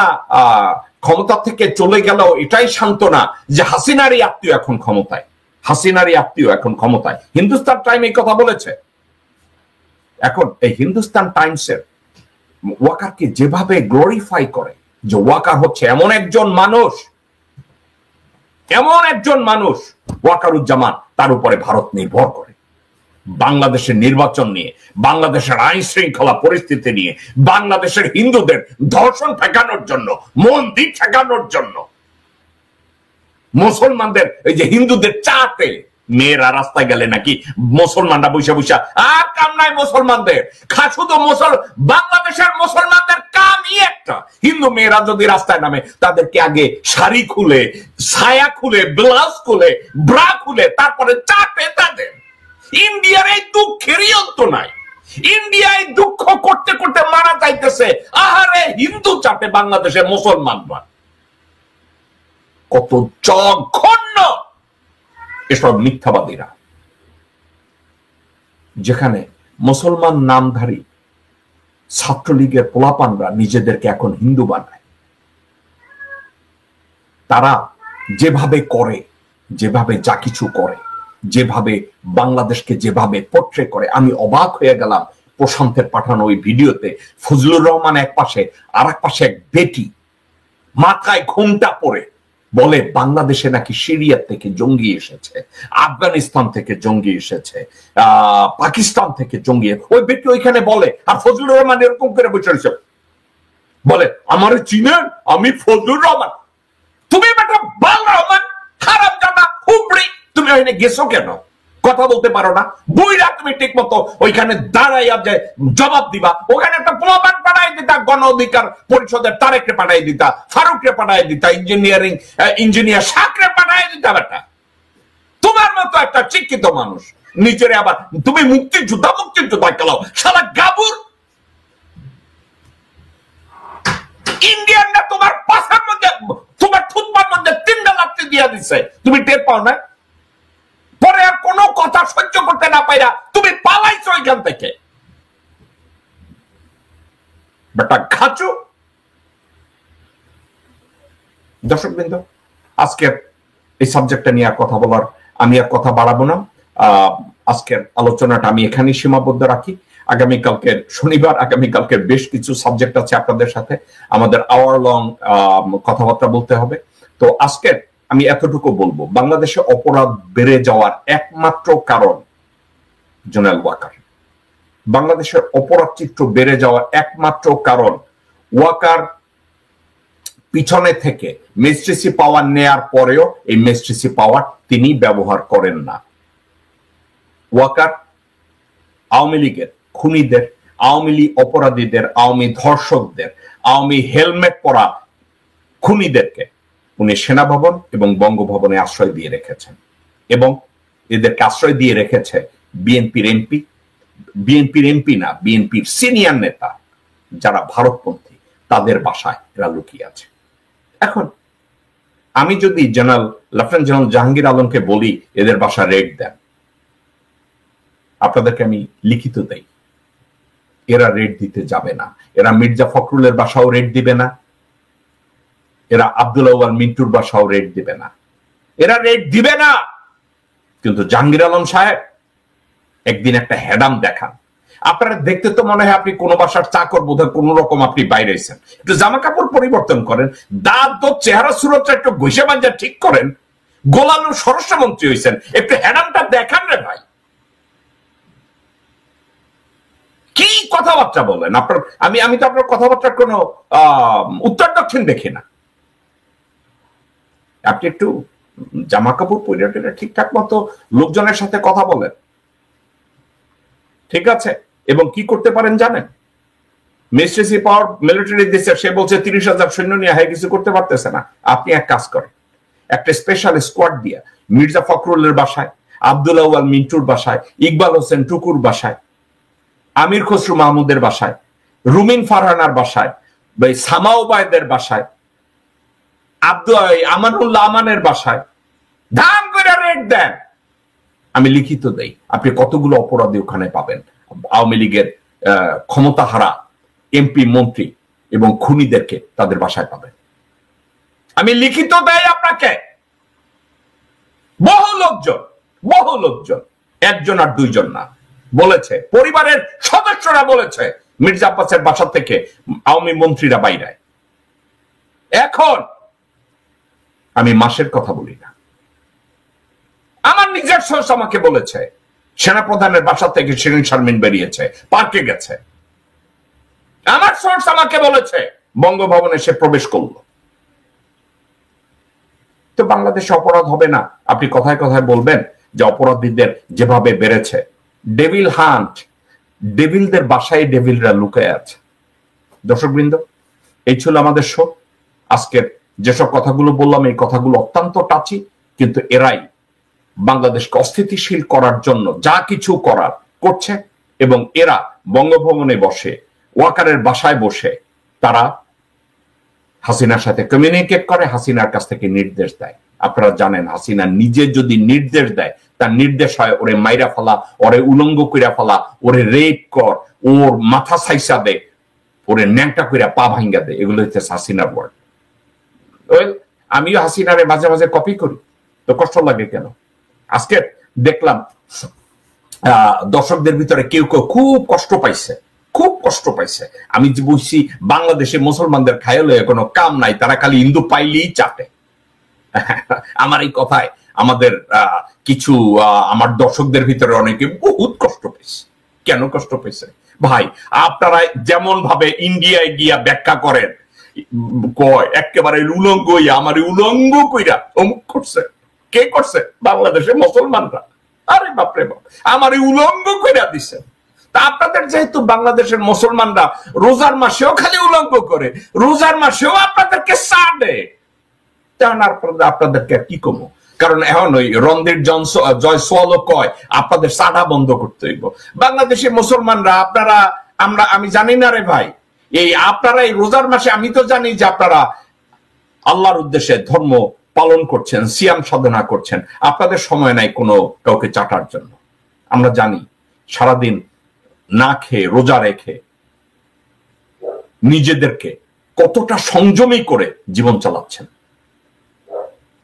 ক্ষমতা থেকে চলে গেল, এটাই সান্ত্বনা যে হাসিনারই আত্মীয় এখন ক্ষমতায়, হাসিনারই আত্মীয় এখন ক্ষমতায়। হিন্দুস্তান টাইম এই কথা বলেছে। এখন এই হিন্দুস্তান টাইমসের ওয়াকারকে যেভাবে গ্লোরিফাই করে, যে ওয়াকার হচ্ছে এমন একজন মানুষ, ওয়াকারুজ্জামান, তার উপরে ভারত নির্ভর করে। বাংলাদেশের নির্বাচন নিয়ে, বাংলাদেশের আইন শৃঙ্খলা পরিস্থিতি নিয়ে, বাংলাদেশের হিন্দুদের ধর্ষণ ঠেকানোর জন্য, মন্দির ঠেকানোর জন্য, মুসলমানদের এই যে হিন্দুদের চাটে, মেয়েরা রাস্তায় গেলে নাকি মুসলমানরা বৈশা আর কাম নাই মুসলমানদের, শুধু বাংলাদেশের মুসলমানদের কামই একটা, হিন্দু মেয়েরা যদি রাস্তায় নামে তাদেরকে আগে শাড়ি খুলে, ছায়া খুলে, ব্লাউজ খুলে, ব্রা খুলে, তারপরে চাটে তাদের। ইন্ডিয়ার এই দুঃখেরই অন্ত নাই। ইন্ডিয়ায় দুঃখ করতে করতে মারা যাইতেছে, আহারে হিন্দু চাপে বাংলাদেশে মুসলমানরা। কত জঘন্য এসব মিথ্যাবাদীরা, যেখানে মুসলমান নামধারী ছাত্রলীগের পোলাপানরা নিজেদেরকে এখন হিন্দু বানায়। তারা যেভাবে করে, যেভাবে যা কিছু করে, যেভাবে বাংলাদেশকে যেভাবে পোট্রে করে, আমি অবাক হয়ে গেলাম প্রশান্তের পাঠানো ওই ভিডিওতে। ফজলুর রহমান এক পাশে, আর এক পাশে এক বেটি মাথায় ঘোমটা পরে বলে বাংলাদেশে নাকি সিরিয়া থেকে জঙ্গি এসেছে, আফগানিস্তান থেকে জঙ্গি এসেছে, পাকিস্তান থেকে জঙ্গি। ওই বেটি ওইখানে বলে, আর ফজলুর রহমান এরকম করে বসে বলে আমার চিনেন, আমি ফজলুর রহমান। তুমি বেটা বাল রহমান, হারামজাদা হুবড়ি, তুমি ওখানে গেছো কেন? কথা বলতে পারো না? বুইরা তুমি ঠিক মতো ওইখানে দাঁড়াইয়া যে জবাব দিবা। ওখানে একটা প্রমাণ পাঠাই দিতা, গণ অধিকার পরিষদের তারেকরে পাঠাই দিতা, ফারুকরে পাঠাই দিতা, ইঞ্জিনিয়ার শাকরে পাঠাই দিতা। বেটা তোমার মতো একটা শিক্ষিত মানুষ নিজের আবার তুমি মুক্তিযোদ্ধা খেলাও, সারা গাবুর ইন্ডিয়ানরা তোমার পাশার মধ্যে, তোমার থুতমার মধ্যে 3টা লাথি দিয়া দিছে, তুমি টের পাও না? পরে আর কোনো কথা সহ্য করতে না পাইরা তুমি পালাইছো এখান থেকে। বেটা ঘাচু। দর্শকবৃন্দ, আজকের এই সাবজেক্টটা নিয়ে আর কথা বলার আমি আর কথা বাড়াবো না। আজকের আলোচনাটা আমি এখানেই সীমাবদ্ধ রাখি। আগামীকালকের শনিবার, আগামীকালকের বেশ কিছু সাবজেক্ট আছে আপনাদের সাথে, আমাদের আওয়ার লং কথাবার্তা বলতে হবে। তো আজকের আমি এতটুকু বলবো, বাংলাদেশে অপরাধ বেড়ে যাওয়ার একমাত্র কারণ জেনারেল ওয়াকার। বাংলাদেশের অপরাধ চিত্র বেড়ে যাওয়ার একমাত্র কারণ ওয়াকার পিছনে থেকে ম্যাজিস্ট্রেসি পাওয়ার নেয়ার পরেও এই ম্যাজিস্ট্রেসি পাওয়ার তিনি ব্যবহার করেন না। ওয়াকার আওয়ামী লীগের খুনিদের, আওয়ামী লীগ অপরাধীদের, আওয়ামী ধর্ষকদের, আওয়ামী হেলমেট পরা খুনিদেরকে উনি সেনাভবন এবং বঙ্গভবনে আশ্রয় দিয়ে রেখেছেন, এবং এদেরকে আশ্রয় দিয়ে রেখেছে বিএনপির এমপি না, বিএনপির সিনিয়র নেতা যারা ভারতপন্থী, তাদের বাসায় এরা লুকিয়ে আছে। এখন আমি যদি লেফটেন্যান্ট জেনারেল জাহাঙ্গীর আলমকে বলি এদের বাসা রেড দেন, আপনাদেরকে আমি লিখিত দেই, এরা রেড দিতে যাবে না। এরা মির্জা ফখরুলের বাসাও রেড দিবে না, এরা আব্দুল আউয়াল মিন্টুর বাসাও রেড দিবে না, এরা রেড দিবে না। কিন্তু জাহাঙ্গীর আলম সাহেব একদিন একটা হেডাম দেখান। আপনারা দেখতে তো মনে হয় আপনি কোন বাসার চাকর, বোধহয় কোন রকম আপনি বাইরে এসেছেন। একটু জামা কাপড় পরিবর্তন করেন, দাঁত চেহারা সুরতটা একটু ঘষে বাঞ্জা ঠিক করেন, গোলালু স্বরাষ্ট্রমন্ত্রী হয়েছেন, একটু হেডামটা দেখান রে ভাই। কি কথাবার্তা বলেন আপনার? আমি তো আপনার কথাবার্তার কোনো উত্তর দক্ষিণ দেখি না। আপনি একটু জামা কাপড় পরে ঠিকঠাক মতো লোকজনের সাথে কথা বলেন, ঠিক আছে? এবং কি করতে পারেন জানেন? ম্যাজিস্ট্রেসি পাওয়ার মিলিটারি দিচ্ছে, সে বলছে 30,000 সৈন্য নিয়ে হ্যাঁ কিছু করতে পারতেছে না। আপনি এক কাজ করেন, একটা স্পেশাল স্কোয়াড দিয়ে মির্জা ফখরুলের বাসায়, আব্দুল আউয়াল মিন্টুর বাসায়, ইকবাল হোসেন টুকুর বাসায়, আমির খসরু মাহমুদের বাসায়, রুমিন ফারহানার বাসায়, সামাউবায়দের বাসায়, আমানুল্লাহ আমানের বাসায় ধাম করে রেড দেন। আমি লিখিত দেই, আপনি কতগুলো অপরাধী ওখানে পাবেন। আওয়ামী লীগের ক্ষমতাহারা এমপি মন্ত্রী এবং খুনিদেরকে তাদের বাসায় পাবেন। আমি লিখিত দেই আপনাকে। বহু লোকজন, একজন আর দুইজন না, বলেছে, পরিবারের সদস্যরা বলেছে মির্জা আব্বাসের বাসা থেকে আওয়ামী মন্ত্রীরা বাইরে। এখন আমি মাসের কথা বলি না, আমার নিজের সোর্স আমাকে বলেছে সেনাপ্রধানের বাসা থেকে শিরিন শারমিন বেরিয়েছে, পার্কে গেছে। আমার সোর্স আমাকে বলেছে বঙ্গভবনে সে প্রবেশ করলো। তো বাংলাদেশে অপরাধ হবে না? আপনি কথায় কথায় বলবেন যে অপরাধীদের যেভাবে বেড়েছে, ডেভিল হান্ট, ডেভিলদের বাসায় ডেভিলরা লুকায় আছে। দর্শকবৃন্দ, এই ছিল আমাদের শো। আজকের যেসব কথাগুলো বললাম এই কথাগুলো অত্যন্ত টাচি, কিন্তু এরাই বাংলাদেশকে অস্থিতিশীল করার জন্য যা কিছু করার করছে, এবং এরা বঙ্গভবনে বসে, ওয়াকারের বাসায় বসে তারা হাসিনার সাথে কমিউনিকেট করে, হাসিনার কাছ থেকে নির্দেশ দেয়। আপনারা জানেন হাসিনা নিজে যদি নির্দেশ দেয়, তার নির্দেশ হয় ওরে মাইরা ফেলা, ওরে উলঙ্গ কইরা ফেলা, ওরে রেপ কর, ওর মাথা সাইসা দে, ওরে ন্যাংটা কইরা পা ভাঙ্গা দে। এগুলো হচ্ছে হাসিনার ওয়ার্ড। আমিও হাসিনারে মাঝে মাঝে কপি করি, তো কষ্ট লাগে কেন? আজকে দেখলাম দর্শকদের ভিতরে কেউ কেউ খুব কষ্ট পাইছে, খুব কষ্ট পাইছে। আমি যে বলছি বাংলাদেশে মুসলমানদের খায়ালে কোনো কাম নাই, তারা খালি হিন্দু পাইলেই চাটে। আমার এই কথায় আমাদের কিছু আমার দর্শকদের ভিতরে অনেকে বহুত কষ্ট পেয়েছে। কেন কষ্ট পেয়েছে ভাই? আপনারা যেমন ভাবে ইন্ডিয়ায় গিয়া ব্যাখ্যা করেন, কয় একেবারে উলঙ্গ আমার উলঙ্গ কইরা অমুক করছে। কে করছে? বাংলাদেশের মুসলমানরা। আরে বাপরে বাপ, আমার উলঙ্গ কইরা দিছে। তা আপনাদের যেহেতু বাংলাদেশের মুসলমানরা রোজার মাসেও খালি উলঙ্গ করে, রোজার মাসেও আপনাদেরকে সাড়ে, আপনাদেরকে কি কমো? কারণ এখন ওই রণধীর জয়সওয়ালও কয় আপনাদের সাড়া বন্ধ করতে হইব। বাংলাদেশের মুসলমানরা আপনারা আমি জানি না রে ভাই, এই আপনারা এই রোজার মাসে আমি তো জানি যে আপনারা আল্লাহর উদ্দেশ্যে ধর্ম পালন করছেন, সিয়াম সাধনা করছেন, আপনাদের সময় নাই কোনো কাউকে চাটার জন্য। আমরা জানি সারাদিন না খেয়ে রোজা রেখে নিজেদেরকে কতটা সংযমী করে জীবন চালাচ্ছেন,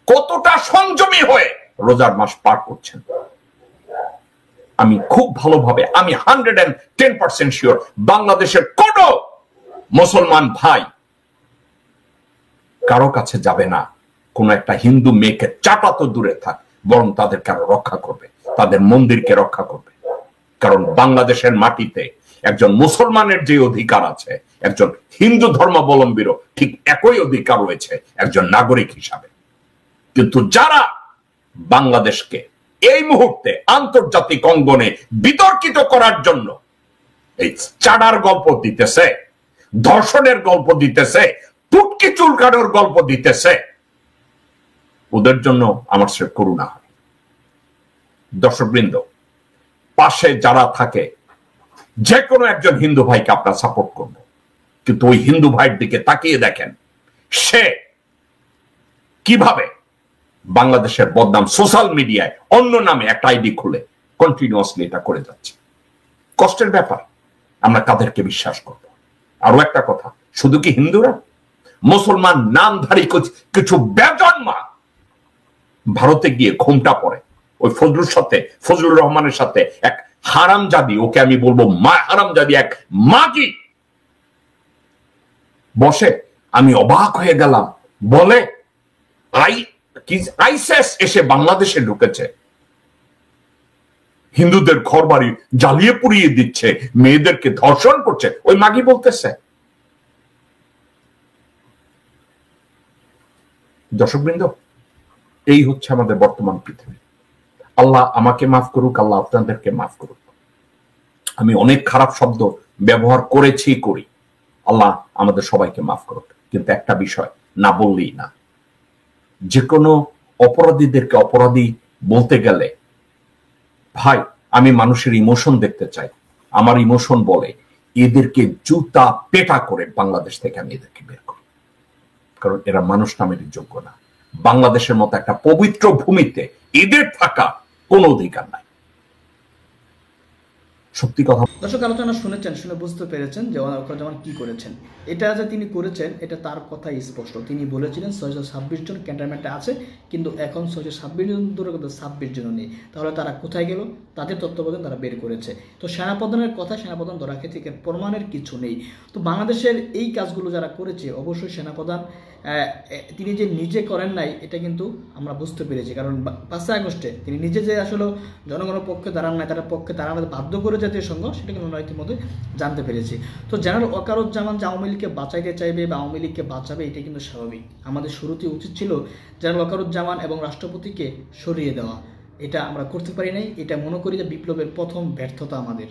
কতটা সংযমী হয়ে রোজার মাস পার করছেন। আমি খুব ভালোভাবে, আমি 110% শিওর বাংলাদেশের কোন মুসলমান ভাই কারো কাছে যাবে না কোন একটা হিন্দু মেয়েকে চাটা তো দূরে থাক, বরং তাদেরকে আরো রক্ষা করবে, তাদের মন্দিরকে রক্ষা করবে। কারণ বাংলাদেশের মাটিতে একজন মুসলমানের যে অধিকার আছে, একজন হিন্দু ধর্মাবলম্বীরও ঠিক একই অধিকার রয়েছে একজন নাগরিক হিসাবে। কিন্তু যারা বাংলাদেশকে এই মুহূর্তে আন্তর্জাতিক অঙ্গনে বিতর্কিত করার জন্য এই চাড়ার গল্প দিতেছে, ধর্ষণের গল্প দিতেছে, টুটকি চুলকানোর গল্প দিতেছে, ওদের জন্য আমার সে করুণা হয়। দর্শকবৃন্দ, পাশে যারা থাকে যে কোনো একজন হিন্দু ভাইকে আপনারা সাপোর্ট করবো, কিন্তু ওই হিন্দু ভাইয়ের দিকে তাকিয়ে দেখেন সে কিভাবে বাংলাদেশের বদনাম সোশ্যাল মিডিয়ায় অন্য নামে একটা আইডি খুলে কন্টিনিউয়াসলি এটা করে যাচ্ছে। কষ্টের ব্যাপার। আমরা কাদেরকে বিশ্বাস করব? আরো একটা কথা, শুধু কি হিন্দুরা, মুসলমান নামধারী কিছু বেজন্মা ভারতে গিয়ে ঘোমটা পড়ে ওই ফজলুর রহমানের সাথে এক হারামজাদি, ওকে আমি বলবো হারামজাদি, এক মাগি বসে। আমি অবাক হয়ে গেলাম, বলে আইএসএস এসে বাংলাদেশে ঢুকেছে, হিন্দুদের ঘর বাড়ি জ্বালিয়ে পুড়িয়ে দিচ্ছে, মেয়েদেরকে ধর্ষণ করছে, ওই মাগি বলতেছে। দর্শকবৃন্দ, এই হচ্ছে আমাদের বর্তমান পৃথিবী। আল্লাহ আমাকে মাফ করুক, আল্লাহ আপনাদেরকে মাফ করুক। আমি অনেক খারাপ শব্দ ব্যবহার করেছি, করি, আল্লাহ আমাদের সবাইকে মাফ করুক। কিন্তু একটা বিষয় না বললেই না, যে কোনো অপরাধীদেরকে অপরাধী বলতে গেলে ভাই আমি মানুষের ইমোশন দেখতে চাই। আমার ইমোশন বলে এদেরকে জুতা পেটা করে বাংলাদেশ থেকে আমি এদেরকে বের করি, কারণ এরা মানুষ নামের যোগ্য না। বাংলাদেশের মতো একটা পবিত্র ভূমিতে এদের থাকা কোনো অধিকার নাই। সত্যি কথা। দর্শক, আলোচনা শুনেছেন, শুনে বুঝতে পেরেছেন যে ওয়াকারুজ্জামান কি করেছেন। এটা যে তিনি করেছেন এটা তার কথাই স্পষ্ট। তিনি বলেছিলেন 626 জন ক্যান্টনমেন্টে আছে, কিন্তু এখন 626 জন দূরে 26 জন নেই। তাহলে তারা কোথায় গেল? তাদের তত্ত্বাবধান তারা বের করেছে। তো সেনাপ্রধানের কথা, সেনাপ্রধান ধরা খেয়ে থেকে প্রমাণের কিছু নেই। তো বাংলাদেশের এই কাজগুলো যারা করেছে, অবশ্যই সেনাপ্রধান তিনি যে নিজে করেন নাই এটা কিন্তু আমরা বুঝতে পেরেছি। কারণ 5 আগস্টে তিনি নিজে যে আসলে জনগণের পক্ষে দাঁড়ান নাই, তারা পক্ষে দাঁড়ানো বাধ্য করে জাতীয় সংঘ, সেটা কিন্তু আমরা ইতিমধ্যে জানতে পেরেছি। তো জেনারেল ওয়াকারুজ্জামান যে আওয়ামী লীগকে বাঁচাইতে চাইবে বা আওয়ামী লীগকে বাঁচাবে, এটা কিন্তু স্বাভাবিক। আমাদের শুরুতে উচিত ছিল জেনারেল ওয়াকারুজ্জামান এবং রাষ্ট্রপতিকে সরিয়ে দেওয়া। এটা আমরা করতে পারি নাই। এটা মনে করি যে বিপ্লবের প্রথম ব্যর্থতা আমাদের।